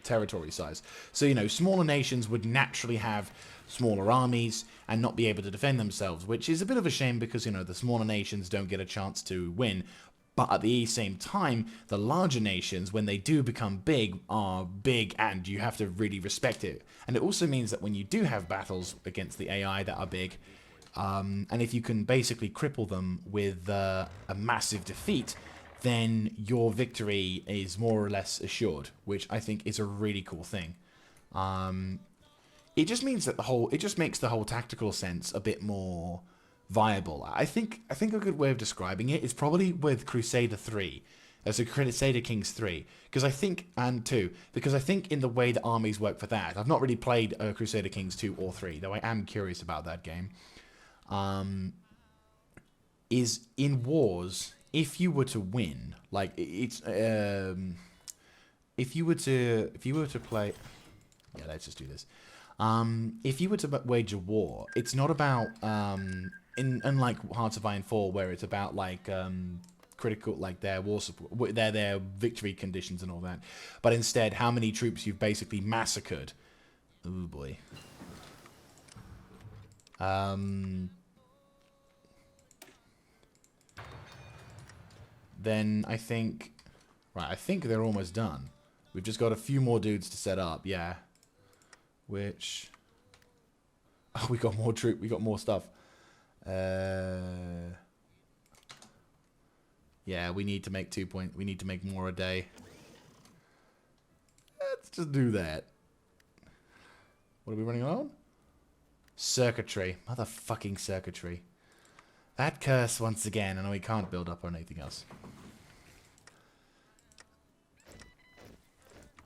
A: territory size. So, you know, smaller nations would naturally have smaller armies and not be able to defend themselves, which is a bit of a shame because, you know, the smaller nations don't get a chance to win. But at the same time, the larger nations, when they do become big, are big and you have to really respect it. And it also means that when you do have battles against the AI that are big, and if you can basically cripple them with a massive defeat, then your victory is more or less assured, which I think is a really cool thing. It just means that it just makes the whole tactical sense a bit more viable. I think a good way of describing it is probably with Crusader 3, as a Crusader Kings 3, because I think, and 2, because I think in the way the armies work for that, I've not really played Crusader Kings 2 or 3, though I am curious about that game, is in wars, if you were to win, like, it's, if you were to play, yeah, let's just do this. If you were to wage a war, it's not about, unlike Hearts of Iron 4, where it's about, like, critical, like, their war support, their victory conditions and all that, but instead, how many troops you've basically massacred. Oh, boy. Then I think, right, I think they're almost done. We've just got a few more dudes to set up, yeah. Which... Oh, we got more we got more stuff. Yeah, we need to make we need to make more a day. Let's just do that. What are we running on? Circuitry. Motherfucking circuitry. That curse once again, and we can't build up on anything else.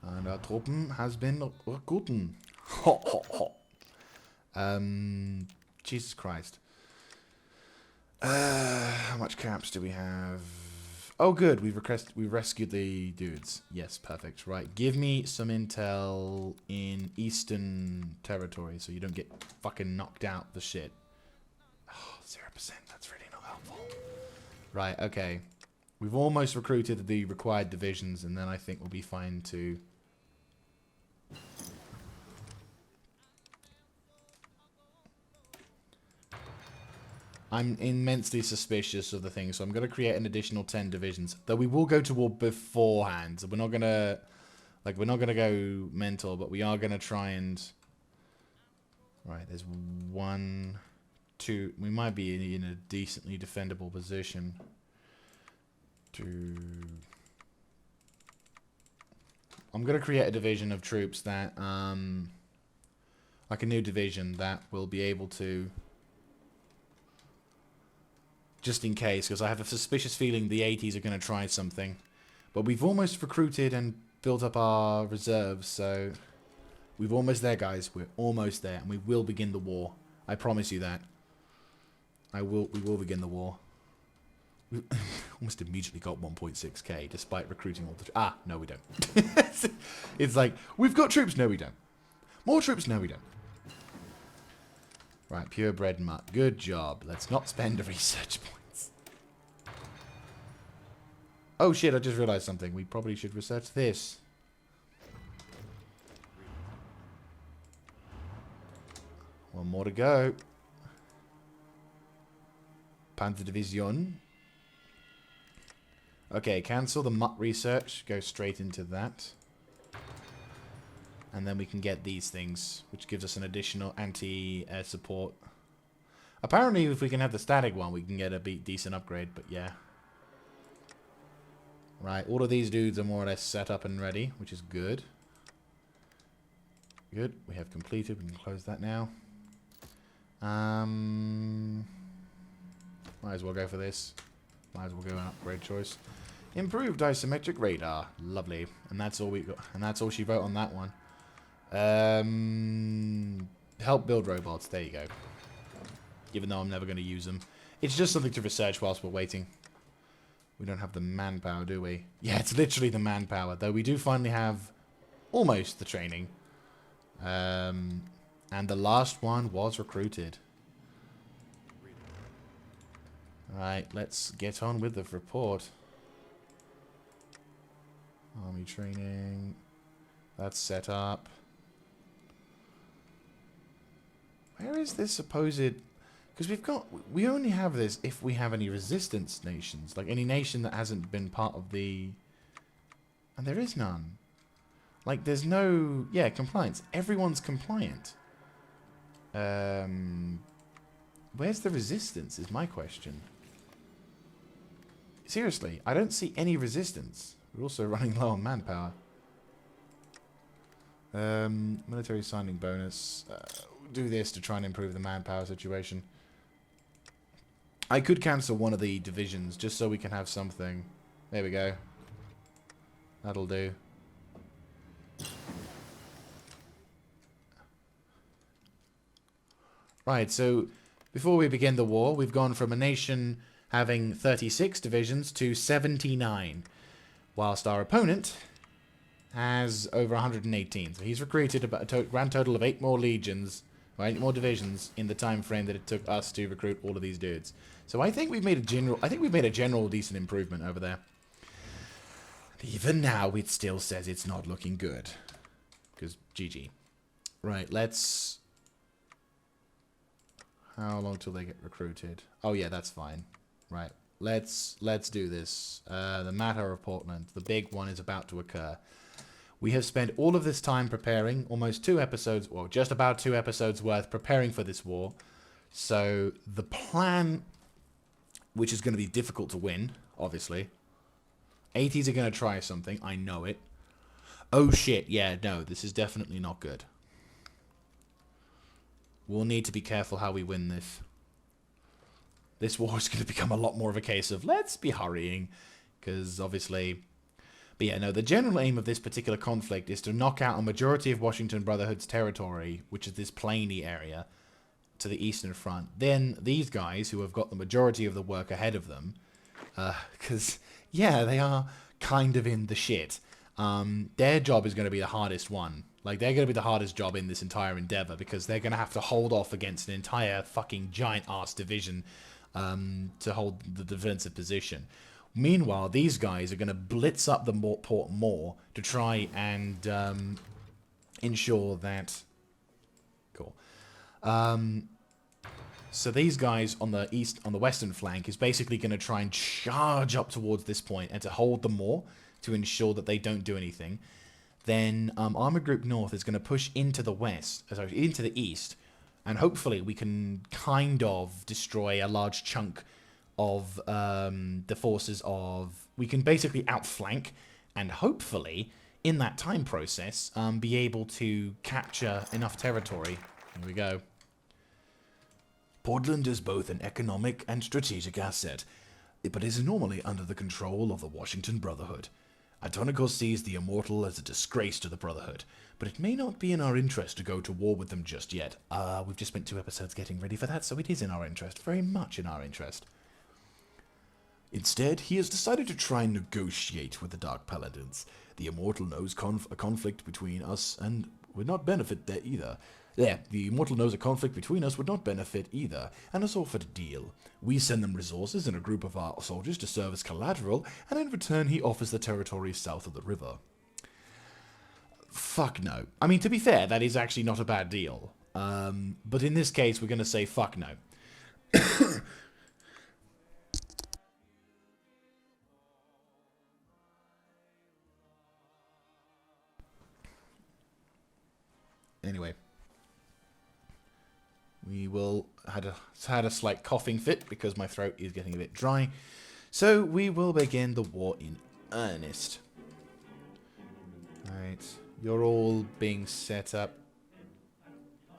A: And our Truppen has been recruited. Ho, ho, ho. Jesus Christ. How much caps do we have? Oh, good. We've rescued the dudes. Yes, perfect. Right. Give me some intel in Eastern Territory so you don't get fucking knocked out the shit. Oh, 0%. That's really not helpful. Right. Okay. We've almost recruited the required divisions, and then I think we'll be fine to... I'm immensely suspicious of the thing, so I'm going to create an additional 10 divisions. Though we will go to war beforehand. So we're not going to... Like, we're not going to go mental, but we are going to try and... Right, there's 1, 2... We might be in a decently defendable position. 2... I'm going to create a division of troops that... like a new division that will be able to... Just in case, because I have a suspicious feeling the 80s are going to try something. But we've almost recruited and built up our reserves, so... We're almost there, guys. We're almost there, and we will begin the war. I promise you that. We will begin the war. almost immediately got 1.6k despite recruiting all the... no we don't. It's like, we've got troops. No, we don't. More troops. No, we don't. Right, purebred mutt. Good job. Let's not spend research points. Oh shit, I just realized something. We probably should research this. One more to go. Panzerdivision. Okay, cancel the mutt research. Go straight into that. And then we can get these things, which gives us an additional anti-air support. Apparently, if we can have the static one, we can get a decent upgrade, but yeah. Right, all of these dudes are more or less set up and ready, which is good. Good, we have completed. We can close that now. Might as well go for this. Might as well go an upgrade choice. Improved isometric radar. Lovely. And that's all we got. And that's all she wrote on that one. Help build robots. There you go. Even though I'm never going to use them. It's just something to research whilst we're waiting. We don't have the manpower, do we? Yeah, it's literally the manpower. Though we do finally have almost the training. And the last one was recruited. Right, let's get on with the report. Army training. That's set up. Where is this supposed... Because we only have this if we have any resistance nations. Like any nation that hasn't been part of the... And there is none. Like there's no... Yeah, compliance. Everyone's compliant. Where's the resistance is my question. Seriously, I don't see any resistance. We're also running low on manpower. Military signing bonus. We'll do this to try and improve the manpower situation. I could cancel one of the divisions just so we can have something. There we go. That'll do. Right, so before we begin the war, we've gone from a nation having 36 divisions to 79, whilst our opponent has over 118. So he's recruited about a grand total of 8 more legions, or 8 more divisions in the time frame that it took us to recruit all of these dudes. So I think we've made a general decent improvement over there. And even now, it still says it's not looking good, because GG. Right, let's. How long till they get recruited? Oh yeah, that's fine. Right, let's do this. The matter of Portland, the big one is about to occur. We have spent all of this time preparing, almost 2 episodes, well, just about 2 episodes worth preparing for this war. So the plan, which is going to be difficult to win, obviously. 80s are going to try something, I know it. Oh shit, yeah, no, this is definitely not good. We'll need to be careful how we win this. This war is going to become a lot more of a case of let's be hurrying, because obviously... But yeah, no, the general aim of this particular conflict is to knock out a majority of Washington Brotherhood's territory, which is this plainy area, to the eastern front. Then these guys, who have got the majority of the work ahead of them, because, yeah, they are kind of in the shit. Their job is going to be the hardest one. Like, they're going to be the hardest job in this entire endeavor, because they're going to have to hold off against an entire fucking giant-ass division to hold the defensive position. Meanwhile, these guys are going to blitz up the port more to try and ensure that... Cool. So these guys on the western flank is basically going to try and charge up towards this point and to hold them more to ensure that they don't do anything. Then Armored Group North is going to push into the west, sorry, into the east, and hopefully we can kind of destroy a large chunk of the forces of... We can basically outflank and hopefully, in that time process, be able to capture enough territory. Here we go. Portland is both an economic and strategic asset, but is normally under the control of the Washington Brotherhood. Atonicos sees the Immortal as a disgrace to the Brotherhood, but it may not be in our interest to go to war with them just yet. We've just spent 2 episodes getting ready for that, so it is in our interest, very much in our interest. Instead, he has decided to try and negotiate with the Dark Paladins. The Immortal knows a conflict between us and would not benefit there either. The Immortal knows a conflict between us would not benefit either, and has offered a deal. We send them resources and a group of our soldiers to serve as collateral, and in return he offers the territory south of the river. Fuck no. I mean, to be fair, that is actually not a bad deal. But in this case, we're going to say fuck no. Anyway. We will had a slight coughing fit because my throat is getting a bit dry. So we will begin the war in earnest. Right. You're all being set up.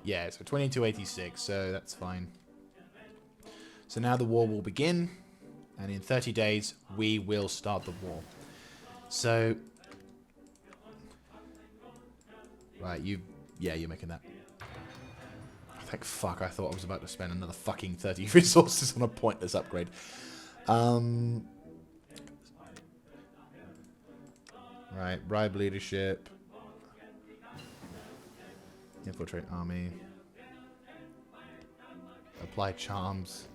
A: Yeah, so 2286, so that's fine. So now the war will begin, and in 30 days we will start the war. So right, you're making that. Thank fuck, I thought I was about to spend another fucking 30 resources on a pointless upgrade. Right, bribe leadership. Infiltrate army. Apply charms.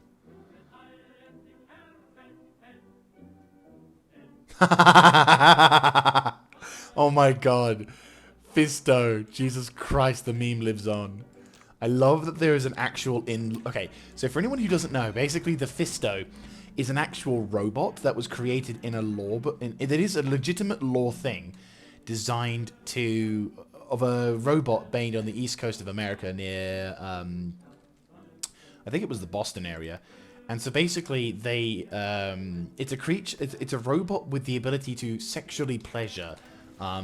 A: Oh my god. Fisto. Jesus Christ, the meme lives on. I love that there is an actual Okay, so for anyone who doesn't know, basically the Fisto is an actual robot that was created in a lore, but that is a legitimate lore thing designed of a robot made on the east coast of America near, I think it was the Boston area. And so basically it's a creature, it's a robot with the ability to sexually pleasure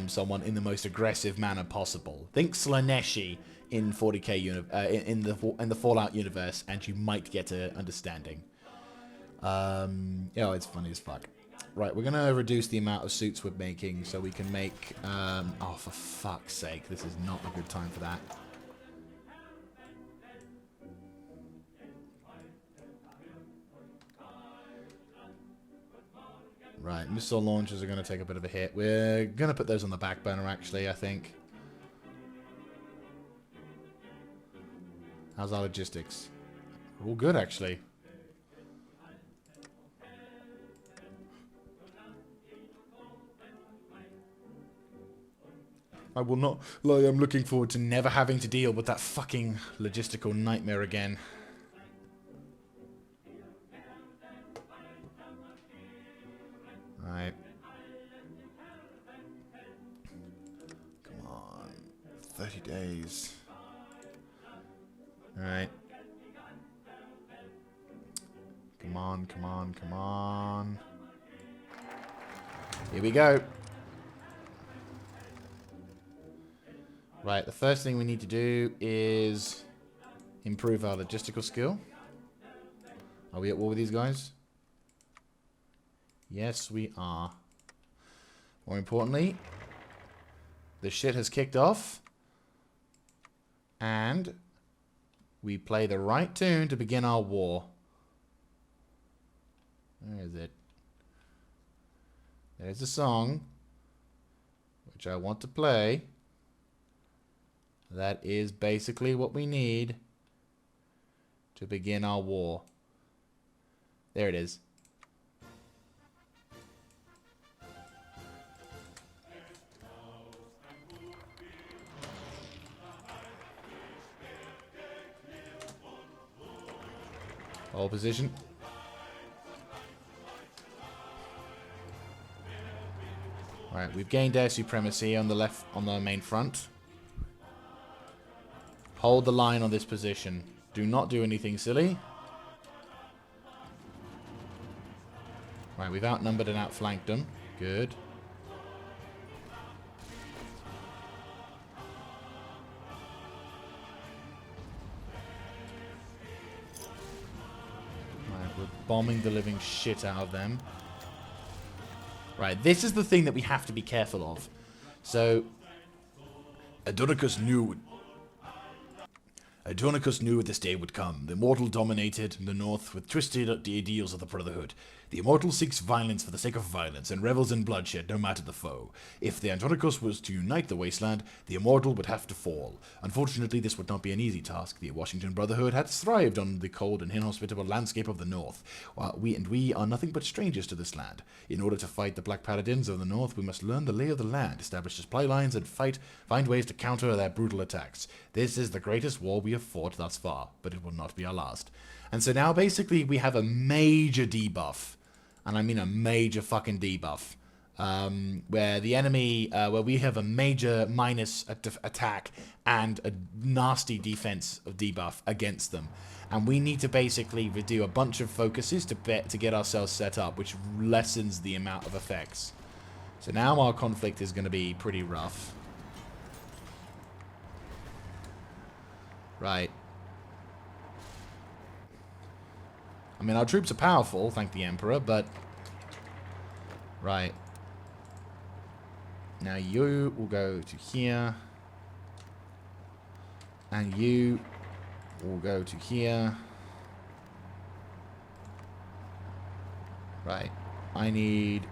A: someone in the most aggressive manner possible. Think Slaneshi in 40k in the Fallout universe, and you might get an understanding. Yeah, it's funny as fuck. Right, we're gonna reduce the amount of suits we're making so we can make. Oh, for fuck's sake, this is not a good time for that. Right, missile launchers are gonna take a bit of a hit. We're gonna put those on the back burner, actually, I think. How's our logistics? All good, actually. I will not lie, I'm looking forward to never having to deal with that fucking logistical nightmare again. Alright. Come on. 30 days. Alright. Come on, come on, come on. Here we go. Right, the first thing we need to do is improve our logistical skill. Are we at war with these guys? Yes, we are. More importantly, the shit has kicked off. And we play the right tune to begin our war. Where is it? There's a song which I want to play. That is basically what we need to begin our war. There it is. Hold position. Alright, we've gained air supremacy on the left, on the main front. Hold the line on this position. Do not do anything silly. Right, we've outnumbered and outflanked them. Good. Right, we're bombing the living shit out of them. Right, this is the thing that we have to be careful of. So, Adonicus knew this day would come. The Immortal dominated the north with twisted ideals of the Brotherhood. The immortal seeks violence for the sake of violence, and revels in bloodshed, no matter the foe. If the Andronicus was to unite the wasteland, the immortal would have to fall. Unfortunately, this would not be an easy task. The Washington Brotherhood had thrived on the cold and inhospitable landscape of the North, while we are nothing but strangers to this land. In order to fight the Black Paladins of the North, we must learn the lay of the land, establish supply lines, and find ways to counter their brutal attacks. This is the greatest war we have fought thus far, but it will not be our last. And so now basically we have a major debuff. And I mean a major fucking debuff, where the enemy, where we have a major minus attack and a nasty defense of debuff against them. And we need to basically do a bunch of focuses to get ourselves set up, which lessens the amount of effects. So now our conflict is going to be pretty rough. Right. I mean, our troops are powerful, thank the Emperor, but... Right. Now you will go to here. And you will go to here. Right. I need...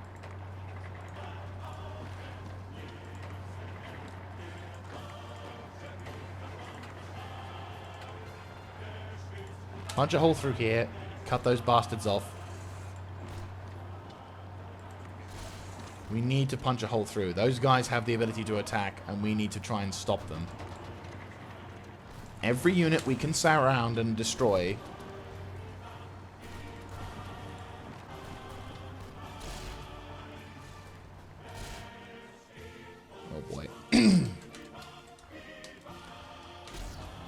A: punch a hole through here. Cut those bastards off. We need to punch a hole through. Those guys have the ability to attack, and we need to try and stop them. Every unit we can surround and destroy. Oh boy.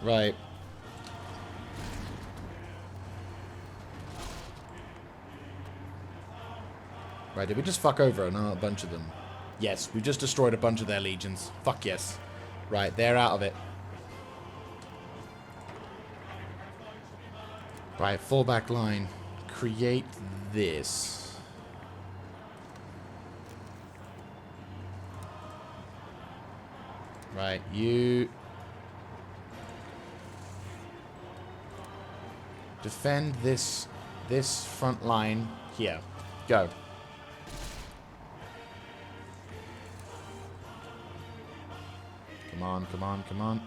A: Right. Right, did we just fuck over a bunch of them? Yes, we just destroyed a bunch of their legions. Fuck yes. Right, they're out of it. Right, fallback line. Create this. Right, you... defend this front line here. Go. Come on, come on, come on.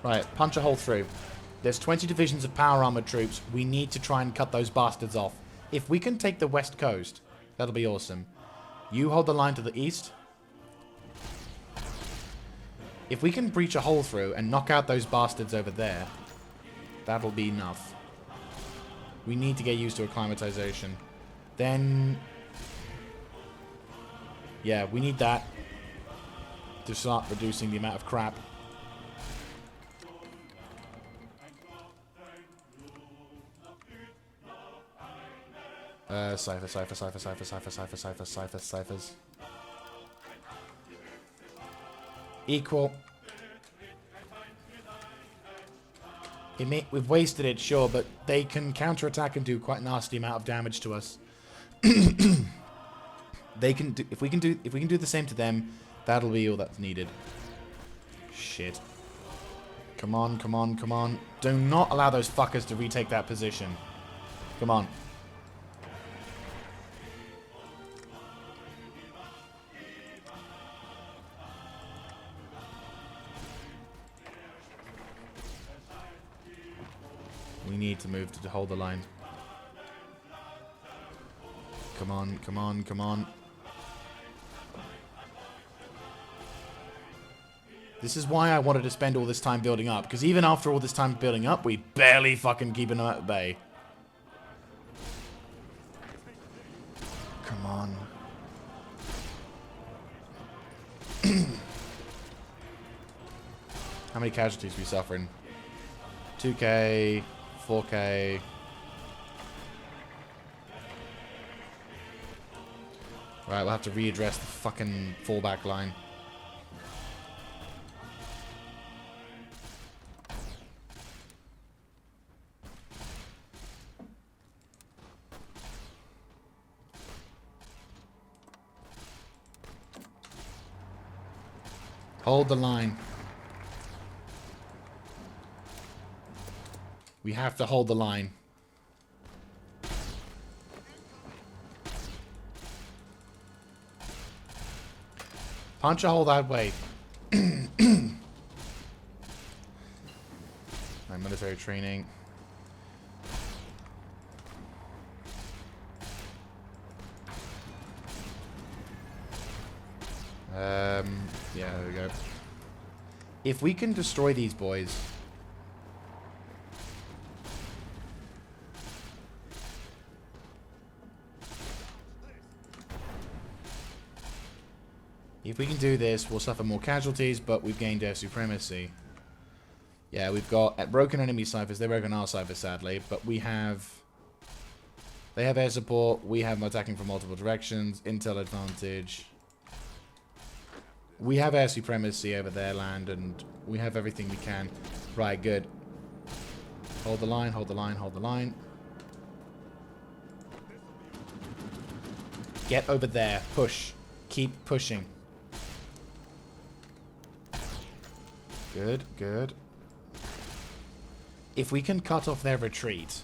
A: Right, punch a hole through. There's 20 divisions of power armored troops. We need to try and cut those bastards off. If we can take the west coast, that'll be awesome. You hold the line to the east. If we can breach a hole through and knock out those bastards over there, that'll be enough. We need to get used to acclimatization. Then... yeah, we need that to start reducing the amount of crap. Ciphers. Equal. We've wasted it, sure, but they can counterattack and do quite a nasty amount of damage to us. They can do, if we can do the same to them, that'll be all that's needed. Shit. Come on, come on, come on. Do not allow those fuckers to retake that position. Come on. We need to move to hold the line. Come on, come on, come on. This is why I wanted to spend all this time building up, because even after all this time building up, we barely fucking keeping them at bay. Come on. How many casualties are we suffering? 2k, 4k. Right, we'll have to readdress the fucking fallback line. Hold the line. We have to hold the line. Punch a hole that way. My military training. Yeah, there we go. If we can destroy these boys. If we can do this, we'll suffer more casualties, but we've gained air supremacy. Yeah, we've got broken enemy ciphers. They're broken our ciphers, sadly, but we have... They have air support. We have attacking from multiple directions. Intel advantage. We have air supremacy over their land, and we have everything we can. Right, good. Hold the line, hold the line, hold the line. Get over there. Push. Keep pushing. Good, good. If we can cut off their retreat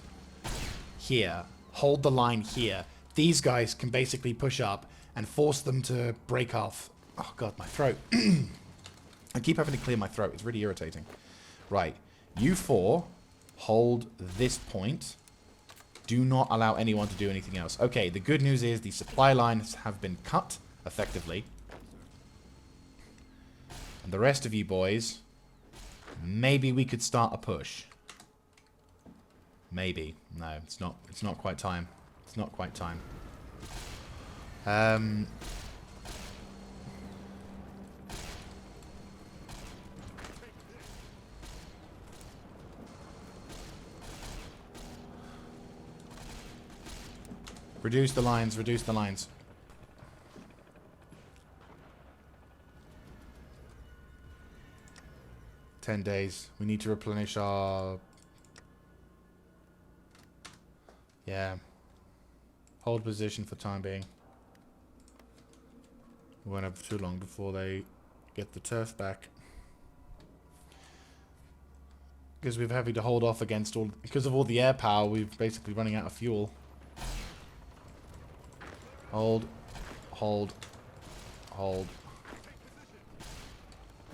A: here, hold the line here, these guys can basically push up and force them to break off. Oh god, my throat. I keep having to clear my throat. It's really irritating. Right. You four, hold this point. Do not allow anyone to do anything else. Okay, the good news is the supply lines have been cut effectively. And the rest of you boys, maybe we could start a push. Maybe. No, it's not quite time. It's not quite time. Reduce the lines, reduce the lines. $10 days. We need to replenish our... Yeah. Hold position for time being. We won't have too long before they get the turf back. Because we're having to hold off against all... Because of all the air power, we're basically running out of fuel. Hold. Hold. Hold.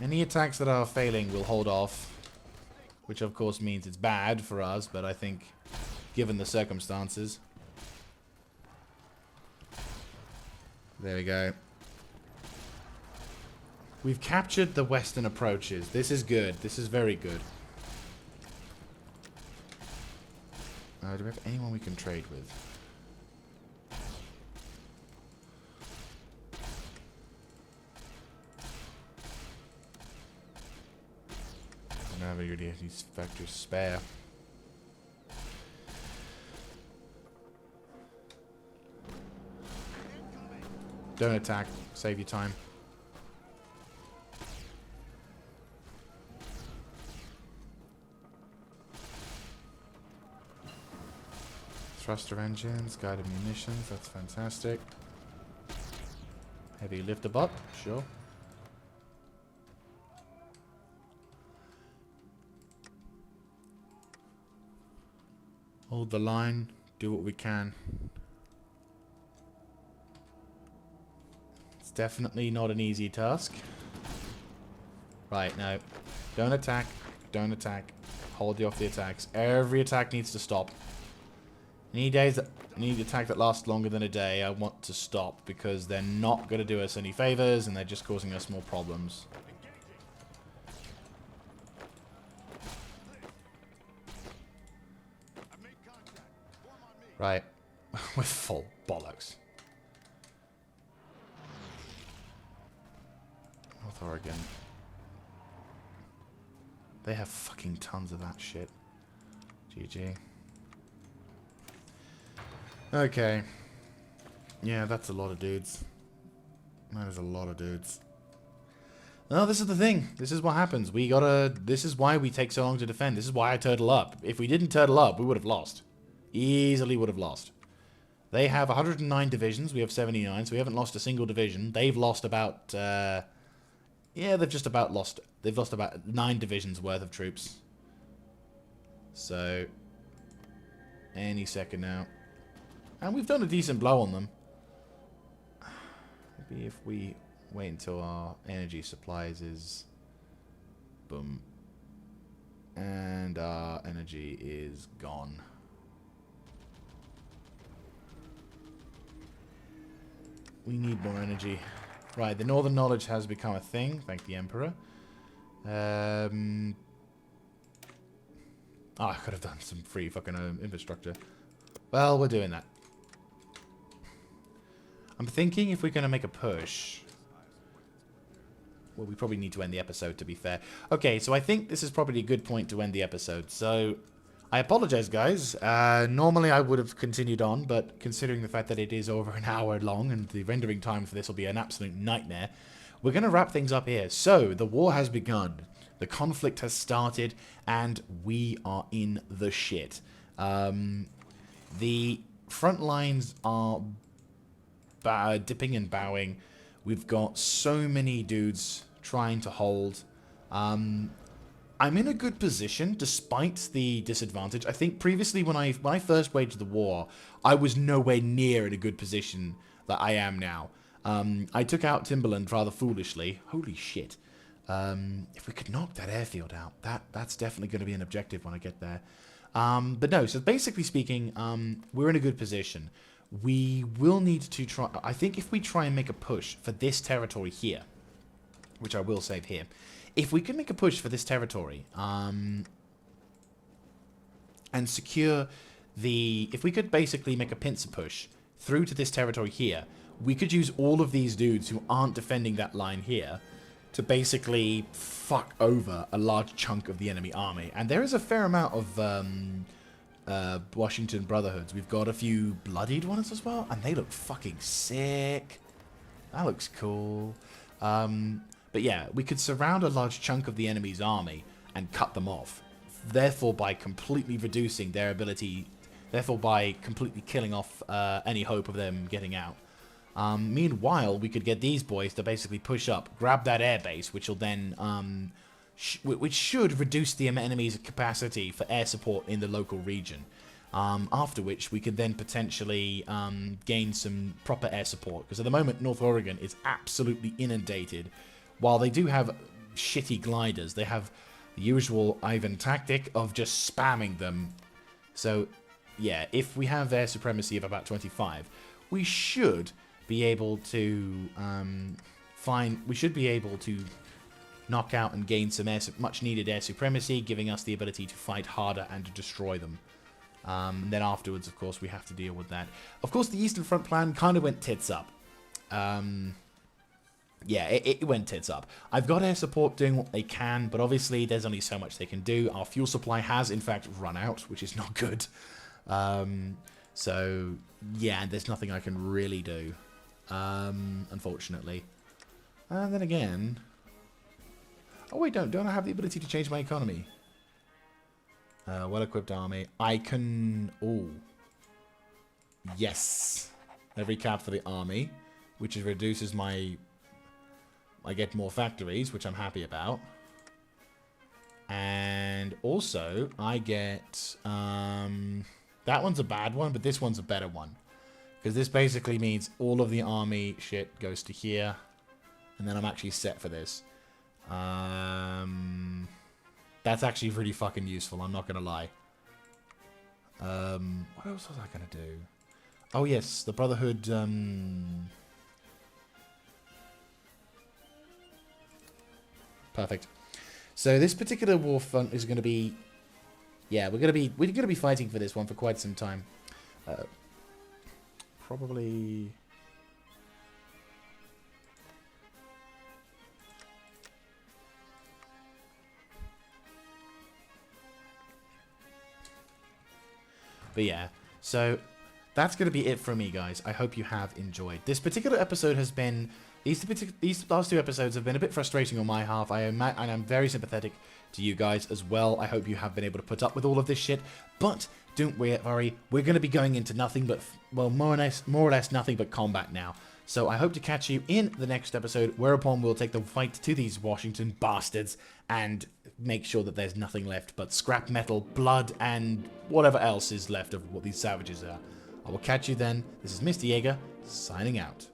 A: Any attacks that are failing will hold off. Which of course means it's bad for us, but I think given the circumstances. There we go. We've captured the western approaches. This is good. This is very good. Do we have anyone we can trade with? I don't have any of these factors spare. Don't attack. Save your time. Thruster engines, guided munitions, that's fantastic. Heavy lifter bot, sure. Hold the line, do what we can. It's definitely not an easy task. Right, no. Don't attack, don't attack. Hold you off the attacks. Every attack needs to stop. Any attack that lasts longer than a day, I want to stop because they're not going to do us any favors and they're just causing us more problems. Right. We're full bollocks. North Oregon. They have fucking tons of that shit. GG. Okay. Yeah, that's a lot of dudes. That is a lot of dudes. No, this is the thing. This is what happens. We gotta... This is why we take so long to defend. This is why I turtle up. If we didn't turtle up, we would have lost. Easily would have lost. They have 109 divisions. We have 79, so we haven't lost a single division. They've lost about... Yeah, they've just about lost. They've lost about 9 divisions worth of troops. So, any second now. And we've done a decent blow on them. Maybe if we wait until our energy supplies is... Boom. And our energy is gone. We need more energy. Right, the Northern Knowledge has become a thing, thank the Emperor. Oh, I could have done some free fucking infrastructure. Well, we're doing that. I'm thinking if we're going to make a push... Well, we probably need to end the episode, to be fair. Okay, so I think this is probably a good point to end the episode. So, I apologize, guys. Normally I would have continued on, but considering the fact that it is over an hour long and the rendering time for this will be an absolute nightmare, we're going to wrap things up here. So, the war has begun. The conflict has started, and we are in the shit. The front lines are dipping and bowing. We've got so many dudes trying to hold. I'm in a good position despite the disadvantage. I think previously when I first waged the war, I was nowhere near in a good position that I am now. I took out Timberland rather foolishly. Holy shit. If we could knock that airfield out, that's definitely going to be an objective when I get there. But no, so basically speaking, we're in a good position. We will need to try... I think if we try and make a push for this territory here, which I will save here, if we can make a push for this territory, and secure the... If we could basically make a pincer push through to this territory here, we could use all of these dudes who aren't defending that line here to basically fuck over a large chunk of the enemy army. And there is a fair amount of Washington Brotherhoods. We've got a few bloodied ones as well, and they look fucking sick. That looks cool. But yeah, we could surround a large chunk of the enemy's army and cut them off. Therefore, by completely reducing their ability, therefore by completely killing off any hope of them getting out. Meanwhile, we could get these boys to basically push up, grab that airbase, which will then, which should reduce the enemy's capacity for air support in the local region. After which, we could then potentially gain some proper air support. Because at the moment, North Oregon is absolutely inundated. While they do have shitty gliders, they have the usual Ivan tactic of just spamming them. So, yeah, if we have air supremacy of about 25, we should be able to we should be able to knock out and gain some much needed air supremacy, giving us the ability to fight harder and to destroy them. And then afterwards, of course, we have to deal with that. Of course, the Eastern Front plan kind of went tits up. Yeah, it went tits up. I've got air support doing what they can, but obviously there's only so much they can do. Our fuel supply has, in fact, run out, which is not good. So, yeah, there's nothing I can really do, unfortunately. And then again... Oh, wait, don't I have the ability to change my economy? Well-equipped army. I can... Oh. Yes. Every cap for the army, which reduces my... I get more factories, which I'm happy about. And also, I get... that one's a bad one, but this one's a better one. Because this basically means all of the army shit goes to here. And then I'm actually set for this. That's actually really fucking useful, I'm not going to lie. What else was I going to do? Oh yes, the Brotherhood... Perfect. So this particular war front is going to be... Yeah, we're going to be fighting for this one for quite some time. Probably... But yeah, so that's going to be it from me, guys. I hope you have enjoyed. This particular episode has been... These last 2 episodes have been a bit frustrating on my half. And I'm very sympathetic to you guys as well. I hope you have been able to put up with all of this shit. But don't worry, we're going to be going into nothing but... Well, more or less nothing but combat now. So I hope to catch you in the next episode, whereupon we'll take the fight to these Washington bastards and make sure that there's nothing left but scrap metal, blood, and whatever else is left of what these savages are. I will catch you then. This is Mr. Jaeger, signing out.